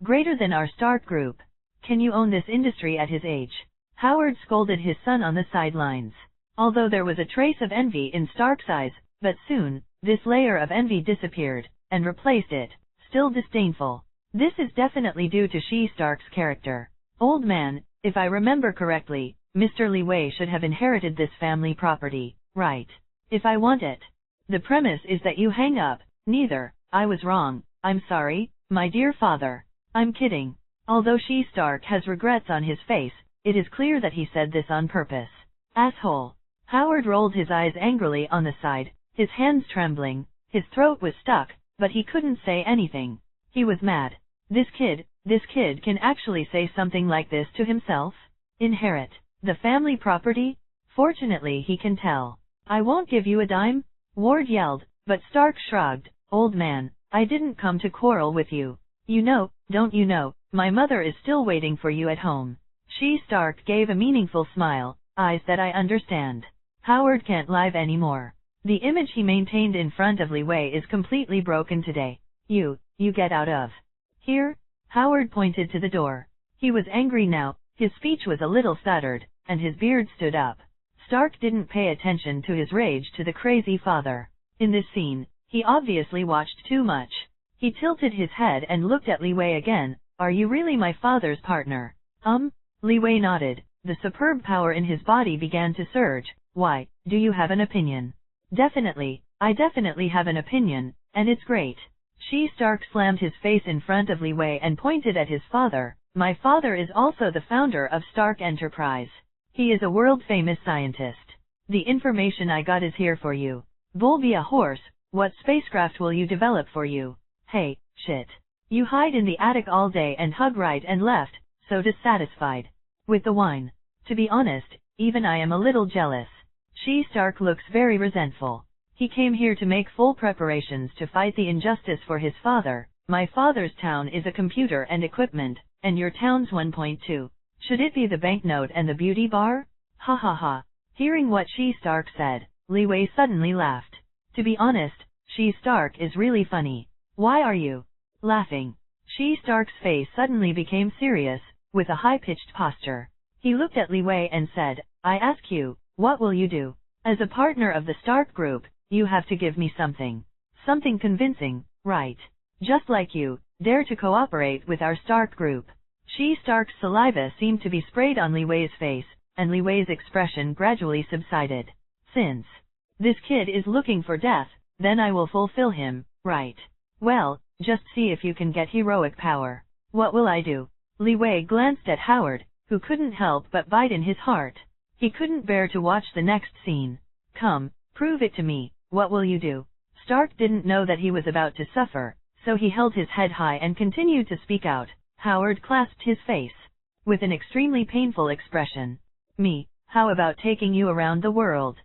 greater than our Stark Group. Can you own this industry at his age? Howard scolded his son on the sidelines. Although there was a trace of envy in Stark's eyes, but soon, this layer of envy disappeared, and replaced it, still disdainful. This is definitely due to S.H.I.E.L.D's character. Old man, if I remember correctly, Mr. Leeway should have inherited this family property, right? If I want it. The premise is that you hang up. Neither. I was wrong. I'm sorry, my dear father. I'm kidding. Although S.H.I.E.L.D has regrets on his face, it is clear that he said this on purpose. Asshole. Howard rolled his eyes angrily on the side, his hands trembling, his throat was stuck, but he couldn't say anything. He was mad. This kid can actually say something like this to himself? Inherit the family property? Fortunately he can tell. I won't give you a dime? Ward yelled, but Stark shrugged. Old man, I didn't come to quarrel with you. You know, don't you know, my mother is still waiting for you at home. Stark gave a meaningful smile, eyes that I understand. Howard can't lie anymore. The image he maintained in front of Leeway is completely broken today. You get out of here. Howard pointed to the door. He was angry now, his speech was a little stuttered, and his beard stood up. Stark didn't pay attention to his rage to the crazy father. In this scene, he obviously watched too much. He tilted his head and looked at Leeway again. Are you really my father's partner? Leeway nodded. The superb power in his body began to surge. Why, do you have an opinion? Definitely, I definitely have an opinion, and it's great. Stark slammed his face in front of Leeway and pointed at his father. My father is also the founder of Stark Enterprise. He is a world-famous scientist. The information I got is here for you. Bull be a horse, what spacecraft will you develop for you? Hey, shit. You hide in the attic all day and hug right and left, so dissatisfied with the wine. To be honest, even I am a little jealous. Stark looks very resentful. He came here to make full preparations to fight the injustice for his father. My father's town is a computer and equipment, and your town's 1.2. Should it be the banknote and the beauty bar? Ha ha ha. Hearing what S.H.I.E.L.D said, Leeway suddenly laughed. To be honest, S.H.I.E.L.D is really funny. Why are you laughing? S.H.I.E.L.D's face suddenly became serious, with a high-pitched posture. He looked at Leeway and said, I ask you, what will you do? As a partner of the Stark group, you have to give me something. Something convincing, right? Just like you, dare to cooperate with our Stark group. S.H.I.E.L.D's saliva seemed to be sprayed on Leeway's face, and Leeway's expression gradually subsided. Since this kid is looking for death, then I will fulfill him, right? Well, just see if you can get heroic power. What will I do? Leeway glanced at Howard, who couldn't help but bite in his heart. He couldn't bear to watch the next scene. Come, prove it to me. What will you do? Stark didn't know that he was about to suffer, so he held his head high and continued to speak out. Howard clasped his face with an extremely painful expression. Me, how about taking you around the world?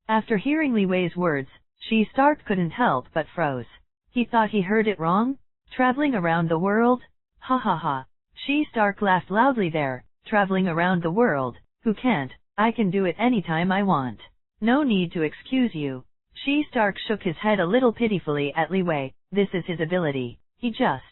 After hearing Leeway's words, Stark couldn't help but froze. He thought he heard it wrong? Traveling around the world? Ha ha ha. Stark laughed loudly there. Traveling around the world? Who can't? I can do it anytime I want. No need to excuse you. Stark shook his head a little pitifully at Leeway. This is his ability. He just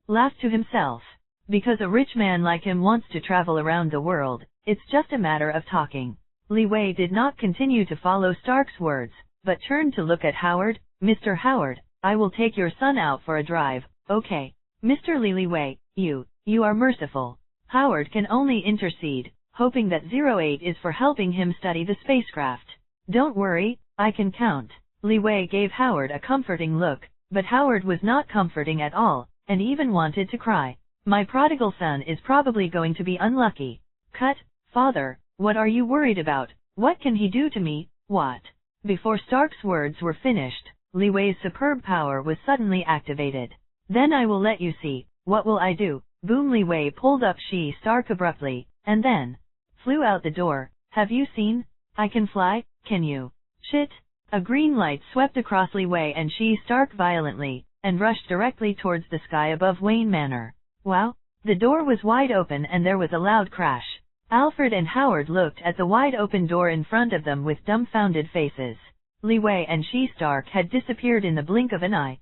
laughed to himself. Because a rich man like him wants to travel around the world, it's just a matter of talking. Leeway did not continue to follow Stark's words, but turned to look at Howard. Mr. Howard, I will take your son out for a drive, okay? Mr. Leeway, you are merciful. Howard can only intercede, hoping that 08 is for helping him study the spacecraft. Don't worry, I can count. Leeway gave Howard a comforting look, but Howard was not comforting at all, and even wanted to cry. My prodigal son is probably going to be unlucky. Cut, father, what are you worried about? What can he do to me? What? Before Stark's words were finished, Leeway's superb power was suddenly activated. Then I will let you see. What will I do? Boom! Leeway pulled up Stark abruptly, and then flew out the door. Have you seen? I can fly, can you? Shit! A green light swept across Leeway and Stark violently, and rushed directly towards the sky above Wayne Manor. Wow! The door was wide open and there was a loud crash. Alfred and Howard looked at the wide-open door in front of them with dumbfounded faces. Leeway and Stark had disappeared in the blink of an eye.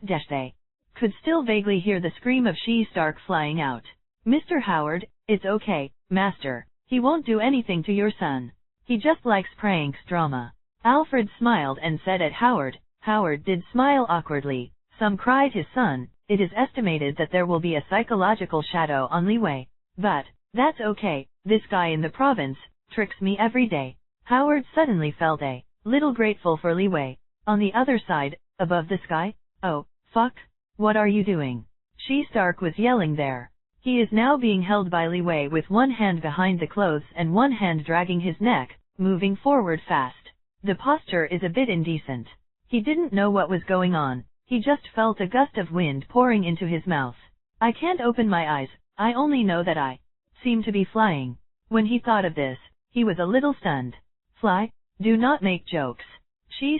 They could still vaguely hear the scream of Stark flying out. Mr. Howard, it's okay, master. He won't do anything to your son. He just likes pranks drama. Alfred smiled and said at Howard. Howard did smile awkwardly. Some cried his son. It is estimated that there will be a psychological shadow on Leeway. But that's okay, this guy in the province tricks me every day. Howard suddenly felt a little grateful for Leeway. On the other side, above the sky, oh, fuck, what are you doing? Stark was yelling there. He is now being held by Leeway with one hand behind the clothes and one hand dragging his neck, moving forward fast. The posture is a bit indecent. He didn't know what was going on. He just felt a gust of wind pouring into his mouth. I can't open my eyes, I only know that I seem to be flying. When he thought of this, he was a little stunned. Fly? Do not make jokes.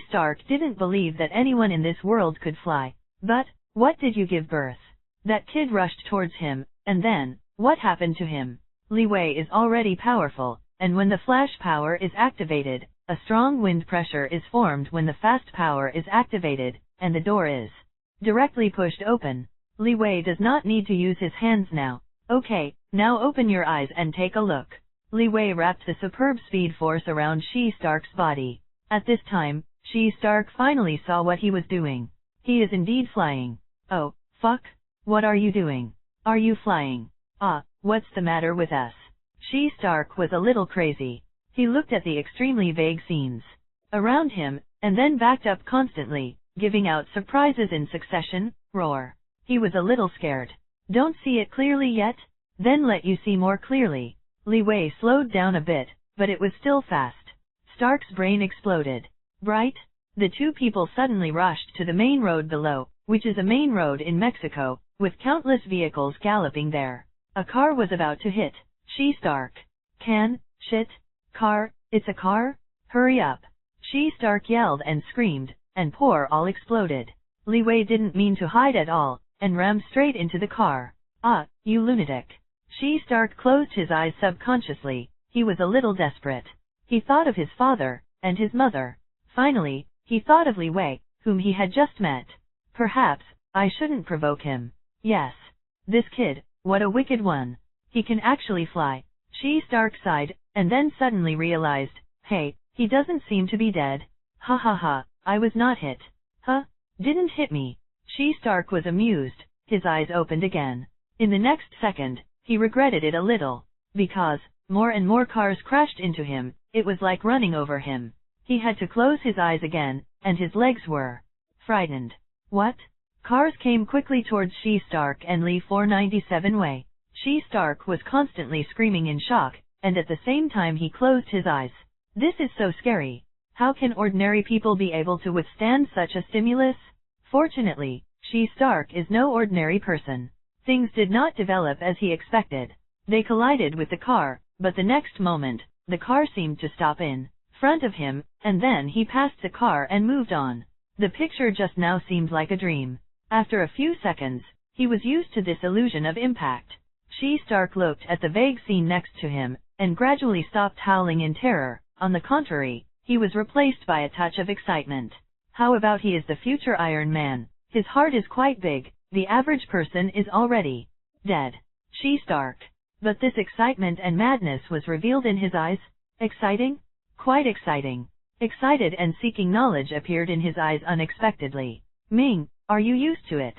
Stark didn't believe that anyone in this world could fly. But, what did you give birth? That kid rushed towards him, and then, what happened to him? Leeway is already powerful, and when the flash power is activated, a strong wind pressure is formed when the fast power is activated, and the door is directly pushed open. Leeway does not need to use his hands now. Okay, now open your eyes and take a look. Leeway wrapped the superb speed force around Stark's body. At this time, Stark finally saw what he was doing. He is indeed flying. Oh, fuck, what are you doing? Are you flying? What's the matter with us? Stark was a little crazy. He looked at the extremely vague scenes around him, and then backed up constantly, giving out surprises in succession. Roar. He was a little scared. Don't see it clearly yet? Then let you see more clearly. Leeway slowed down a bit, but it was still fast. Stark's brain exploded. Bright? The two people suddenly rushed to the main road below, which is a main road in Mexico, with countless vehicles galloping there. A car was about to hit Stark. Shit, car, it's a car? Hurry up. S.H.I.E.L.D yelled and screamed, and all exploded. Leeway didn't mean to hide at all, and rammed straight into the car. Ah, you lunatic. S.H.I.E.L.D closed his eyes subconsciously. He was a little desperate. He thought of his father, and his mother. Finally, he thought of Leeway, whom he had just met. Perhaps, I shouldn't provoke him. Yes. This kid, what a wicked one. He can actually fly. S.H.I.E.L.D sighed, and then suddenly realized, hey, he doesn't seem to be dead. Ha ha ha, I was not hit. Huh? Didn't hit me. S.H.I.E.L.D was amused. His eyes opened again. In the next second, he regretted it a little. Because, more and more cars crashed into him, it was like running over him. He had to close his eyes again, and his legs were frightened. What? Cars came quickly towards S.H.I.E.L.D and Lee 497 way. S.H.I.E.L.D was constantly screaming in shock, and at the same time he closed his eyes. This is so scary. How can ordinary people be able to withstand such a stimulus? Fortunately, S.H.I.E.L.D is no ordinary person. Things did not develop as he expected. They collided with the car, but the next moment, the car seemed to stop in front of him, and then he passed the car and moved on. The picture just now seemed like a dream. After a few seconds, he was used to this illusion of impact. S.H.I.E.L.D looked at the vague scene next to him, and gradually stopped howling in terror. On the contrary, he was replaced by a touch of excitement. How about he is the future Iron Man? His heart is quite big. The average person is already dead. S.H.I.E.L.D. But this excitement and madness was revealed in his eyes. Exciting? Quite exciting. Excited and seeking knowledge appeared in his eyes unexpectedly. Ming, are you used to it?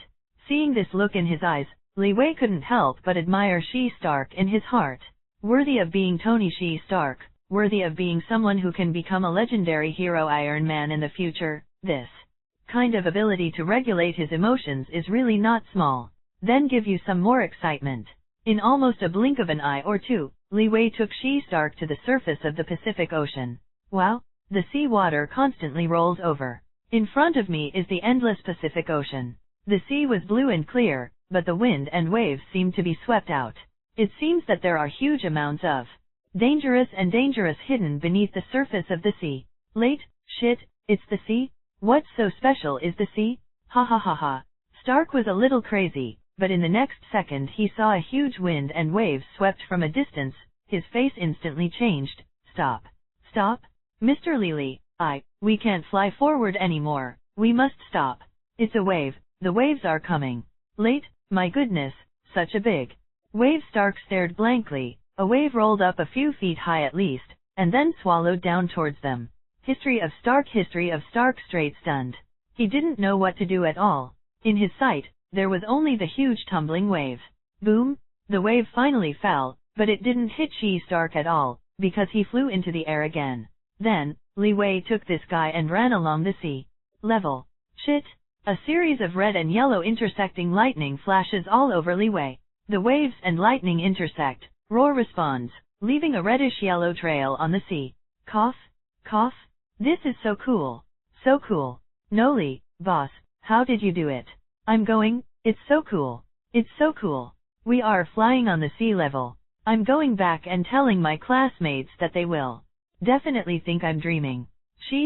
Seeing this look in his eyes, Leeway couldn't help but admire S.H.I.E.L.D in his heart. Worthy of being Tony S.H.I.E.L.D, worthy of being someone who can become a legendary hero Iron Man in the future, this kind of ability to regulate his emotions is really not small. Then give you some more excitement. In almost a blink of an eye or two, Leeway took S.H.I.E.L.D to the surface of the Pacific Ocean. Wow, the sea water constantly rolls over. In front of me is the endless Pacific Ocean. The sea was blue and clear, but the wind and waves seemed to be swept out. It seems that there are huge amounts of dangerous hidden beneath the surface of the sea. Shit, it's the sea? What's so special is the sea? Ha ha ha ha. Stark was a little crazy, but in the next second he saw a huge wind and waves swept from a distance. His face instantly changed. Stop. Stop? Mr. Lily, we can't fly forward anymore. We must stop. It's a wave. The waves are coming. My goodness, such a big wave. Stark stared blankly. A wave rolled up a few feet high at least, and then swallowed down towards them. History of Stark straight stunned. He didn't know what to do at all. In his sight, there was only the huge tumbling wave. Boom! The wave finally fell, but it didn't hit Stark at all, because he flew into the air again. Then, Leeway took this guy and ran along the sea level. Shit! A series of red and yellow intersecting lightning flashes all over Leeway. The waves and lightning intersect. Roar responds, leaving a reddish-yellow trail on the sea. Cough? Cough? This is so cool. So cool. Noli, boss, how did you do it? I'm going, it's so cool. It's so cool. We are flying on the sea level. I'm going back and telling my classmates that they will definitely think I'm dreaming.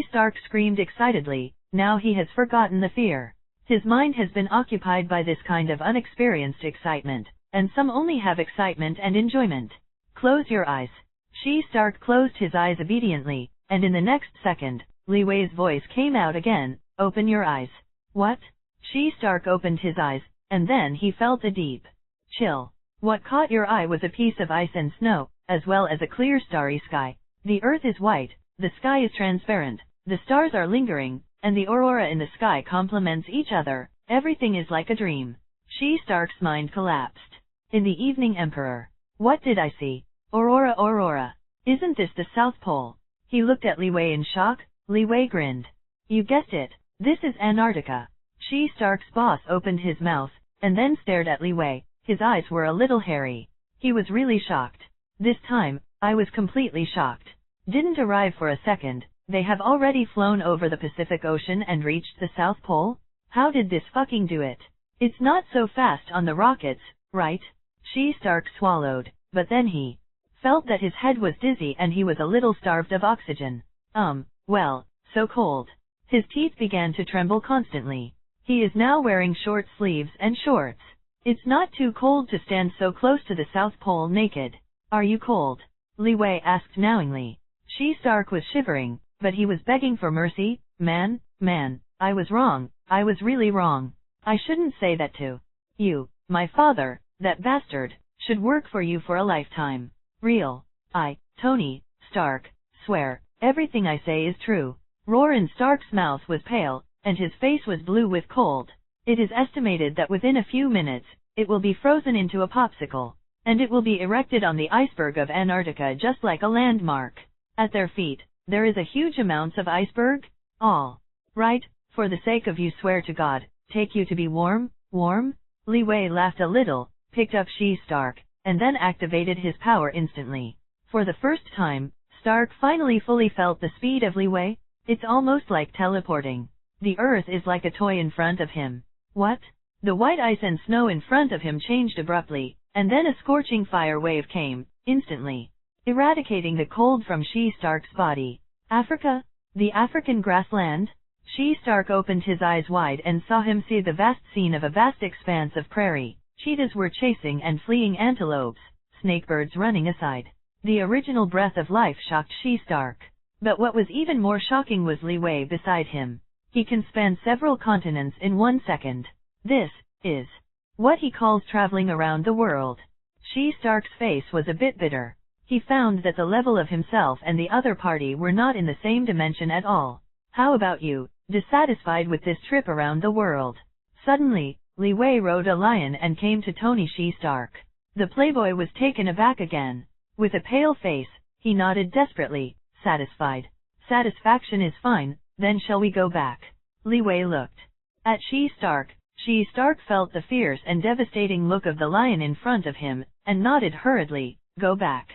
Stark screamed excitedly. Now he has forgotten the fear. His mind has been occupied by this kind of unexperienced excitement, and some only have excitement and enjoyment. Close your eyes. Stark closed his eyes obediently, and in the next second, Leeway's voice came out again, open your eyes. What? Stark opened his eyes, and then he felt a deep chill. What caught your eye was a piece of ice and snow, as well as a clear starry sky. The earth is white, the sky is transparent, the stars are lingering, and the aurora in the sky complements each other. Everything is like a dream. Stark's mind collapsed. In the evening, Emperor. What did I see? Aurora. Isn't this the South Pole? He looked at Leeway in shock. Leeway grinned. You guessed it. This is Antarctica. Stark's boss opened his mouth, and then stared at Leeway. His eyes were a little hairy. He was really shocked. This time, I was completely shocked. Didn't arrive for a second. They have already flown over the Pacific Ocean and reached the South Pole? How did this fucking do it? It's not so fast on the rockets, right? Stark swallowed, but then he felt that his head was dizzy and he was a little starved of oxygen. Well, so cold. His teeth began to tremble constantly. He is now wearing short sleeves and shorts. It's not too cold to stand so close to the South Pole naked. Are you cold? Leeway asked knowingly. She-Stark was shivering, but he was begging for mercy. Man, I was wrong, I was really wrong. I shouldn't say that to you. My father, that bastard, should work for you for a lifetime. Tony Stark, swear, everything I say is true. Roarin Stark's mouth was pale, and his face was blue with cold. It is estimated that within a few minutes, it will be frozen into a popsicle, and it will be erected on the iceberg of Antarctica just like a landmark. At their feet, there is a huge amount of iceberg. All right, for the sake of you swear to God, take you to be warm? Leeway laughed a little, picked up She-Stark, and then activated his power instantly. For the first time, Stark finally fully felt the speed of Leeway. It's almost like teleporting. The earth is like a toy in front of him. What? The white ice and snow in front of him changed abruptly, and then a scorching fire wave came, instantly, eradicating the cold from She-Stark's body. Africa? The African grassland? She-Stark opened his eyes wide and saw him see the vast scene of a vast expanse of prairie. Cheetahs were chasing and fleeing antelopes, snakebirds running aside. The original breath of life shocked She-Stark. But what was even more shocking was Leeway beside him. He can span several continents in 1 second. This is what he calls traveling around the world. She-Stark's face was a bit bitter. He found that the level of himself and the other party were not in the same dimension at all. How about you, dissatisfied with this trip around the world? Suddenly, Leeway rode a lion and came to Tony She-Stark. The playboy was taken aback again. With a pale face, he nodded desperately, satisfied. Satisfaction is fine, then shall we go back? Leeway looked at She-Stark. She-Stark felt the fierce and devastating look of the lion in front of him, and nodded hurriedly. Go back.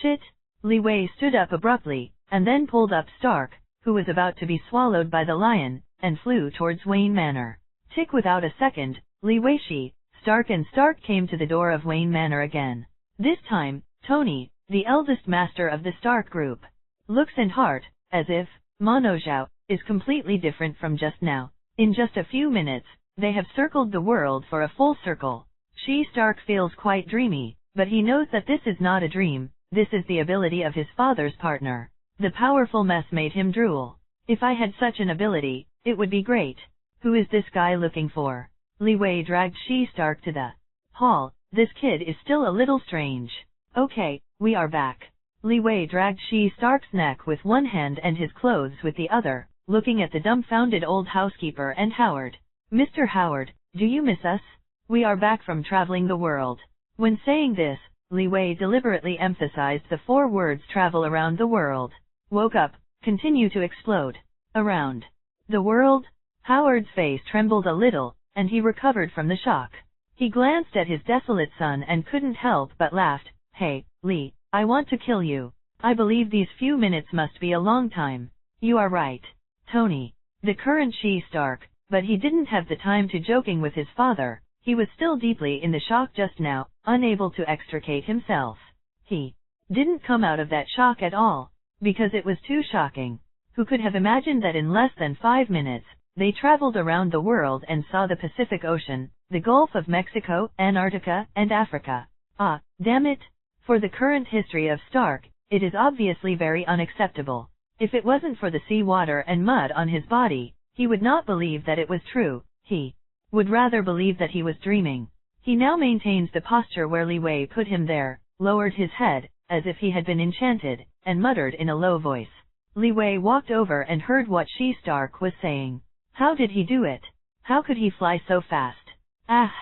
Shit! Leeway stood up abruptly, and then pulled up Stark, who was about to be swallowed by the lion, and flew towards Wayne Manor. Tick without a second, Leeway, Stark and Stark came to the door of Wayne Manor again. This time, Tony, the eldest master of the Stark group, looks and heart, as if, Monozhao, is completely different from just now. In just a few minutes, they have circled the world for a full circle. She-Stark feels quite dreamy, but he knows that this is not a dream, this is the ability of his father's partner. The powerful mess made him drool. If I had such an ability, it would be great. Who is this guy looking for? Leeway dragged She-Stark to the hall. This kid is still a little strange. Okay, we are back. Leeway dragged She-Stark's neck with one hand and his clothes with the other, looking at the dumbfounded old housekeeper and Howard. Mr. Howard, do you miss us? We are back from traveling the world. When saying this, Leeway deliberately emphasized the 4 words travel around the world. Woke up, continue to explode. Around the world? Howard's face trembled a little, and he recovered from the shock. He glanced at his desolate son and couldn't help but laughed. Hey, Lee, I want to kill you. I believe these few minutes must be a long time. You are right, Tony. The current She-Stark, but he didn't have the time to joking with his father. He was still deeply in the shock just now, unable to extricate himself. He didn't come out of that shock at all, because it was too shocking. Who could have imagined that in less than 5 minutes, they traveled around the world and saw the Pacific Ocean, the Gulf of Mexico, Antarctica, and Africa. Ah, damn it! For the current history of Stark, it is obviously very unacceptable. If it wasn't for the seawater and mud on his body, he would not believe that it was true. He would rather believe that he was dreaming. He now maintains the posture where Leeway put him there, lowered his head, as if he had been enchanted, and muttered in a low voice. Leeway walked over and heard what She-Stark was saying. How did he do it? How could he fly so fast? Ah!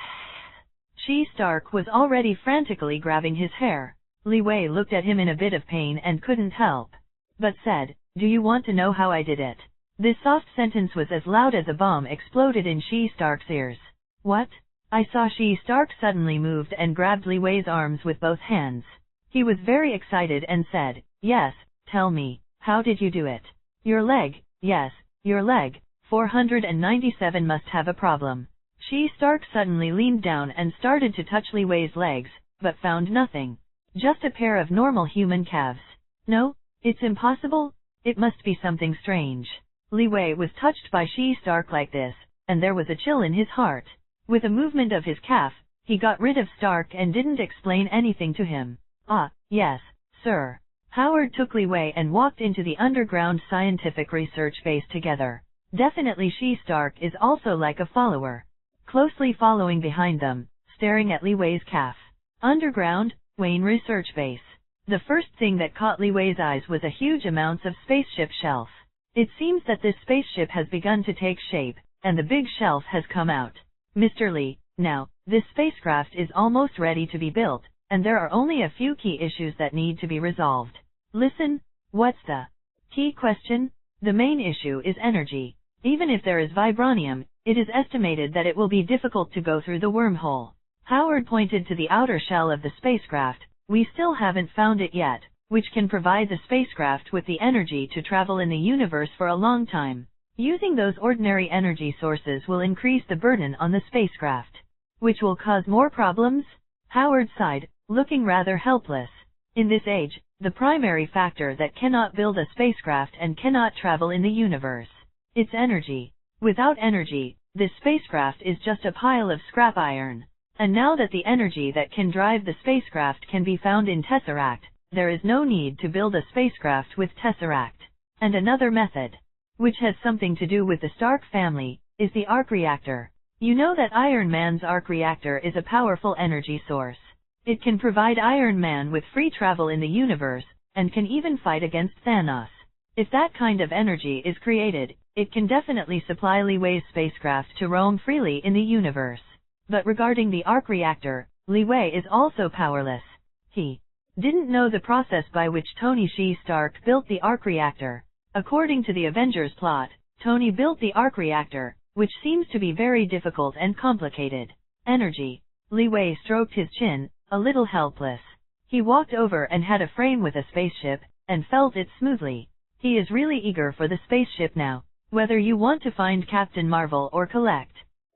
She-Stark was already frantically grabbing his hair. Leeway looked at him in a bit of pain and couldn't help but said, do you want to know how I did it? This soft sentence was as loud as a bomb exploded in She-Stark's ears. What? I saw She-Stark suddenly moved and grabbed Leeway's arms with both hands. He was very excited and said, yes, tell me, how did you do it? Your leg, yes, your leg, 497 must have a problem. She-Stark suddenly leaned down and started to touch Leeway's legs, but found nothing. Just a pair of normal human calves. No, it's impossible, it must be something strange. Leeway was touched by S.H.I.E.L.D like this, and there was a chill in his heart. With a movement of his calf, he got rid of Stark and didn't explain anything to him. Ah, yes, sir. Howard took Leeway and walked into the underground scientific research base together. Definitely Stark is also like a follower, closely following behind them, staring at Leeway's calf. Underground, Wayne research base. The first thing that caught Leeway's eyes was a huge amounts of spaceship shelf. It seems that this spaceship has begun to take shape, and the big shelf has come out. Mr. Lee, now, this spacecraft is almost ready to be built, and there are only a few key issues that need to be resolved. Listen, what's the key question? The main issue is energy. Even if there is vibranium, it is estimated that it will be difficult to go through the wormhole. Howard pointed to the outer shell of the spacecraft. We still haven't found it yet, which can provide the spacecraft with the energy to travel in the universe for a long time. Using those ordinary energy sources will increase the burden on the spacecraft, which will cause more problems. Howard sighed, looking rather helpless. In this age, the primary factor that cannot build a spacecraft and cannot travel in the universe, it's energy. Without energy, this spacecraft is just a pile of scrap iron. And now that the energy that can drive the spacecraft can be found in Tesseract, there is no need to build a spacecraft with Tesseract. And another method, which has something to do with the Stark family, is the arc reactor. You know that Iron Man's arc reactor is a powerful energy source. It can provide Iron Man with free travel in the universe, and can even fight against Thanos. If that kind of energy is created, it can definitely supply Leeway's spacecraft to roam freely in the universe. But regarding the arc reactor, Leeway is also powerless. He didn't know the process by which Tony Stark built the arc reactor. According to the Avengers plot, Tony built the arc reactor, which seems to be very difficult and complicated. Energy. Leeway stroked his chin, a little helpless. He walked over and had a frame with a spaceship, and felt it smoothly. He is really eager for the spaceship now. Whether you want to find Captain Marvel or collect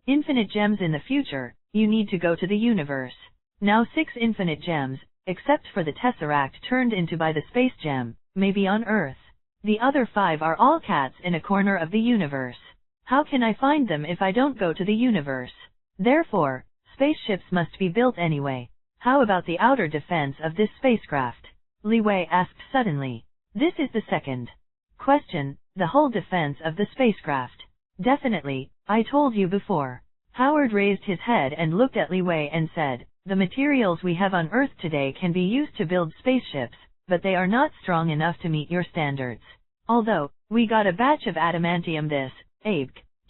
infinite gems in the future, you need to go to the universe. Now 6 infinite gems, except for the Tesseract turned into by the space gem, may be on Earth. The other 5 are all cats in a corner of the universe. How can I find them if I don't go to the universe? Therefore, spaceships must be built anyway. How about the outer defense of this spacecraft? Leeway asked suddenly. This is the second question, the whole defense of the spacecraft. Definitely, I told you before. Howard raised his head and looked at Leeway and said, the materials we have on Earth today can be used to build spaceships, but they are not strong enough to meet your standards. Although, we got a batch of adamantium this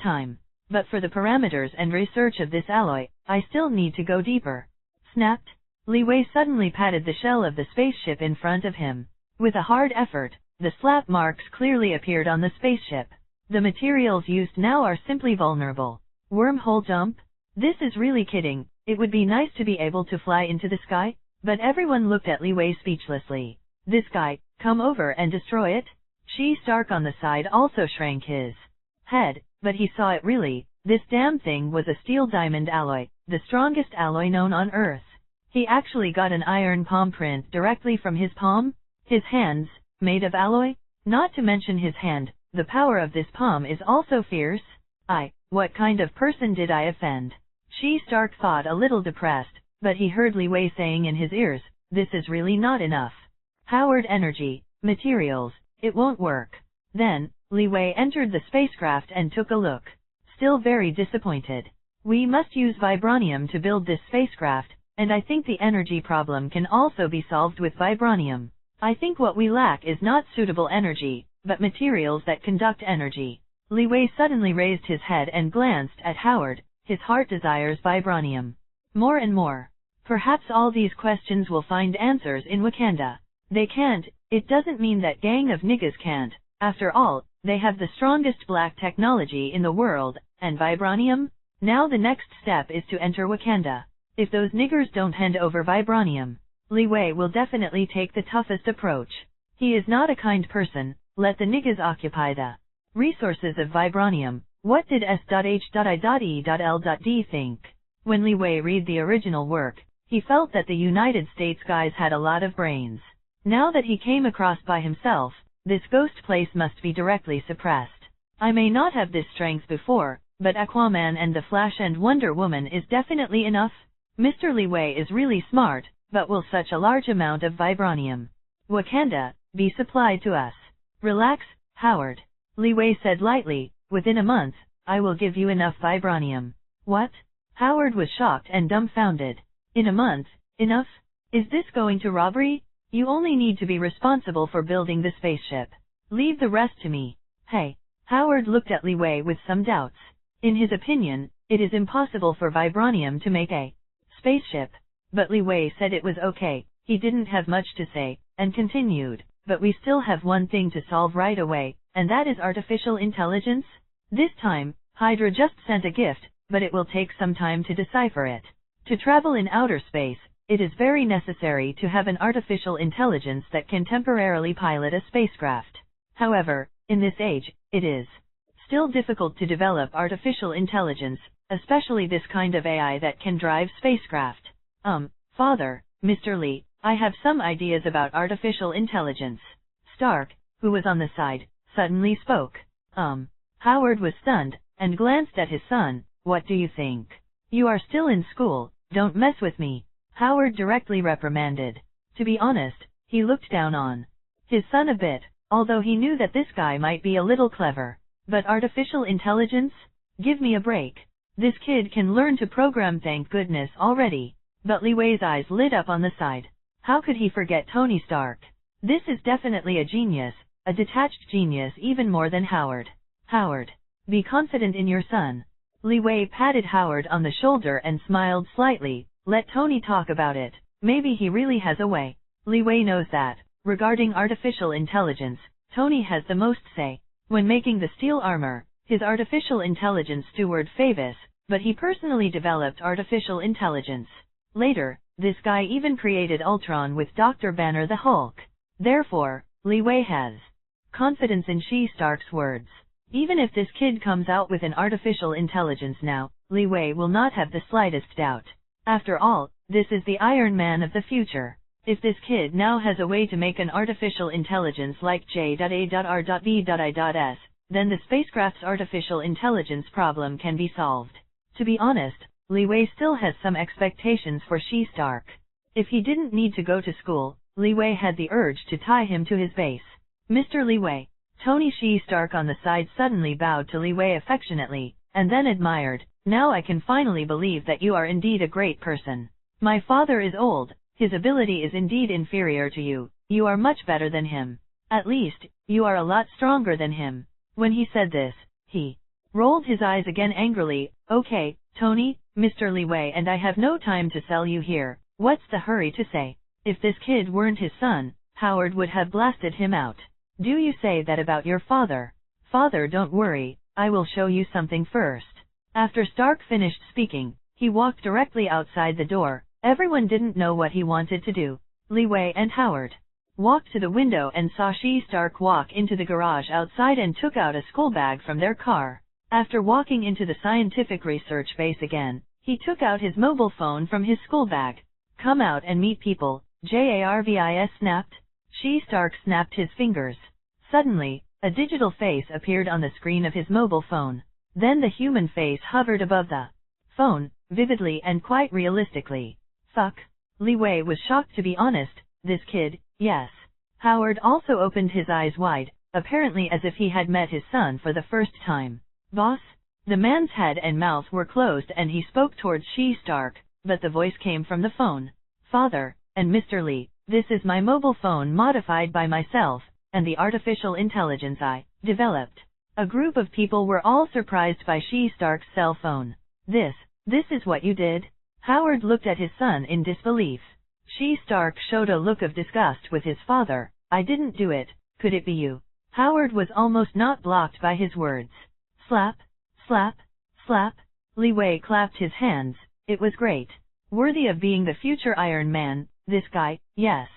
time. But for the parameters and research of this alloy, I still need to go deeper. Snapped. Leeway suddenly patted the shell of the spaceship in front of him. With a hard effort, the slap marks clearly appeared on the spaceship. The materials used now are simply vulnerable. Wormhole jump? This is really kidding. It would be nice to be able to fly into the sky, but everyone looked at Leeway speechlessly. This guy, come over and destroy it? Stark on the side also shrank his head, but he saw it really. This damn thing was a steel diamond alloy, the strongest alloy known on Earth. He actually got an iron palm print directly from his palm. His hands, made of alloy? Not to mention his hand, the power of this palm is also fierce. What kind of person did I offend? Stark thought a little depressed, but he heard Leeway saying in his ears, this is really not enough. Howard energy, materials, it won't work. Then, Leeway entered the spacecraft and took a look. Still very disappointed. We must use vibranium to build this spacecraft, and I think the energy problem can also be solved with vibranium. I think what we lack is not suitable energy, but materials that conduct energy. Leeway suddenly raised his head and glanced at Howard. His heart desires vibranium more and more. Perhaps all these questions will find answers in Wakanda. They can't. It doesn't mean that gang of niggas can't. After all, they have the strongest black technology in the world, and vibranium? Now the next step is to enter Wakanda. If those niggers don't hand over vibranium, Leeway will definitely take the toughest approach. He is not a kind person. Let the niggas occupy the resources of vibranium. What did S.H.I.E.L.D think? When Leeway read the original work, he felt that the United States guys had a lot of brains. Now that he came across by himself, this ghost place must be directly suppressed. I may not have this strength before, but Aquaman and the Flash and Wonder Woman is definitely enough. Mr. Leeway is really smart, but will such a large amount of vibranium Wakanda be supplied to us? Relax, Howard. Leeway said lightly, within a month, I will give you enough vibranium. What? Howard was shocked and dumbfounded. In a month, enough? Is this going to robbery? You only need to be responsible for building the spaceship. Leave the rest to me. Hey. Howard looked at Leeway with some doubts. In his opinion, it is impossible for vibranium to make a spaceship. But Leeway said it was okay, he didn't have much to say, and continued, but we still have one thing to solve right away, and that is artificial intelligence? This time, Hydra just sent a gift, but it will take some time to decipher it. To travel in outer space, it is very necessary to have an artificial intelligence that can temporarily pilot a spacecraft. However, in this age, it is still difficult to develop artificial intelligence, especially this kind of AI that can drive spacecraft. Father, Mr. Lee, I have some ideas about artificial intelligence. Stark, who was on the side, suddenly spoke. Howard was stunned, and glanced at his son. What do you think? You are still in school, don't mess with me. Howard directly reprimanded. To be honest, he looked down on his son a bit, although he knew that this guy might be a little clever. But artificial intelligence? Give me a break. This kid can learn to program, thank goodness already. But Leeway's eyes lit up on the side. How could he forget Tony Stark? This is definitely a genius, a detached genius even more than Howard. Howard, be confident in your son. Leeway patted Howard on the shoulder and smiled slightly. Let Tony talk about it. Maybe he really has a way. Leeway knows that, regarding artificial intelligence, Tony has the most say. When making the steel armor, his artificial intelligence steward Favis, but he personally developed artificial intelligence. Later, this guy even created Ultron with Dr. Banner the Hulk. Therefore, Leeway has confidence in S.H.I.E.L.D. Stark's words. Even if this kid comes out with an artificial intelligence now, Leeway will not have the slightest doubt. After all, this is the Iron Man of the future. If this kid now has a way to make an artificial intelligence like J.A.R.B.I.S, then the spacecraft's artificial intelligence problem can be solved. To be honest, Leeway still has some expectations for S.H.I.E.L.D. Stark. If he didn't need to go to school, Leeway had the urge to tie him to his base. Mr. Leeway. Tony S.H.I.E.L.D. Stark on the side suddenly bowed to Leeway affectionately, and then admired. Now I can finally believe that you are indeed a great person. My father is old, his ability is indeed inferior to you, you are much better than him. At least, you are a lot stronger than him. When he said this, he rolled his eyes again angrily. Okay, Tony, Mr. Leeway and I have no time to sell you here, what's the hurry to say? If this kid weren't his son, Howard would have blasted him out. Do you say that about your father? Father, don't worry, I will show you something first. After Stark finished speaking, he walked directly outside the door. Everyone didn't know what he wanted to do. Leeway and Howard walked to the window and saw S.H.I.E.L.D. Stark walk into the garage outside and took out a school bag from their car. After walking into the scientific research base again, he took out his mobile phone from his school bag. Come out and meet people, Jarvis snapped. S.H.I.E.L.D. Stark snapped his fingers. Suddenly, a digital face appeared on the screen of his mobile phone. Then the human face hovered above the phone, vividly and quite realistically. Fuck. Leeway was shocked, to be honest. This kid, yes. Howard also opened his eyes wide, apparently as if he had met his son for the first time. Boss? The man's head and mouth were closed and he spoke towards S.H.I.E.L.D. Stark, but the voice came from the phone. Father, and Mr. Lee, this is my mobile phone modified by myself, and the artificial intelligence I developed. A group of people were all surprised by S.H.I.E.L.D. Stark's cell phone. This is what you did? Howard looked at his son in disbelief. S.H.I.E.L.D. Stark showed a look of disgust with his father. I didn't do it, could it be you? Howard was almost not blocked by his words. Slap, slap, slap. Leeway clapped his hands. It was great. Worthy of being the future Iron Man, this guy, yes.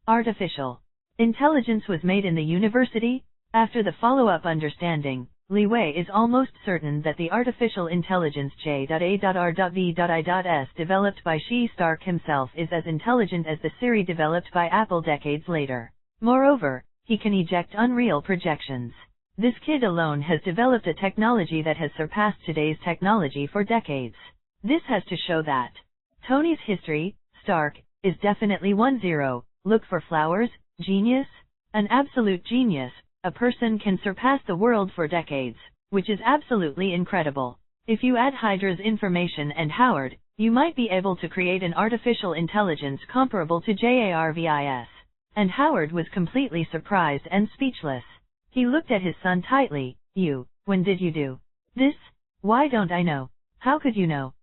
Artificial intelligence was made in the university? After the follow-up understanding, Leeway is almost certain that the artificial intelligence J.A.R.B.I.S developed by S.H.I.E.L.D. Stark himself is as intelligent as the Siri developed by Apple decades later. Moreover, he can eject unreal projections. This kid alone has developed a technology that has surpassed today's technology for decades. This has to show that Tony's history, Stark, is definitely 1-0. Look for flowers, genius? An absolute genius. A person can surpass the world for decades, which is absolutely incredible. If you add Hydra's information and Howard, you might be able to create an artificial intelligence comparable to JARVIS. And Howard was completely surprised and speechless. He looked at his son tightly. When did you do this? Why don't I know? How could you know?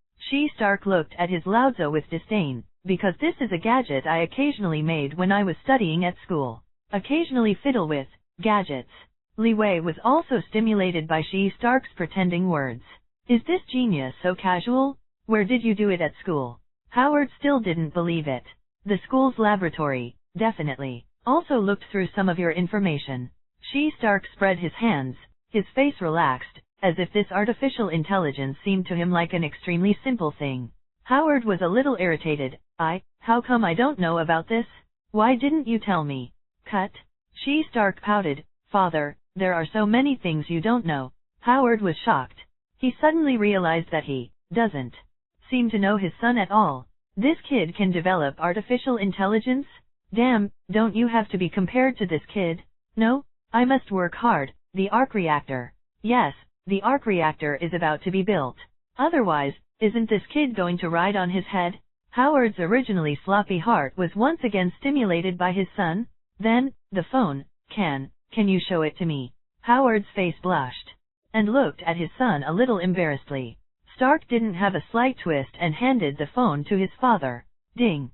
Stark looked at his Laozi with disdain. Because this is a gadget I occasionally made when I was studying at school. Occasionally fiddle with gadgets. Leeway was also stimulated by Stark's pretending words. Is this genius so casual? Where did you do it at school? Howard still didn't believe it. The school's laboratory, definitely. Also looked through some of your information. Stark spread his hands, his face relaxed, as if this artificial intelligence seemed to him like an extremely simple thing. Howard was a little irritated. How come I don't know about this? Why didn't you tell me? Cut. Stark pouted. Father, there are so many things you don't know. Howard was shocked. He suddenly realized that he doesn't seem to know his son at all. This kid can develop artificial intelligence? Damn, don't you have to be compared to this kid? No? I must work hard. The arc reactor. Yes, the arc reactor is about to be built. Otherwise, isn't this kid going to ride on his head? Howard's originally sloppy heart was once again stimulated by his son. Then, the phone. Can you show it to me? Howard's face blushed and looked at his son a little embarrassedly. Stark didn't have a slight twist and handed the phone to his father. Ding.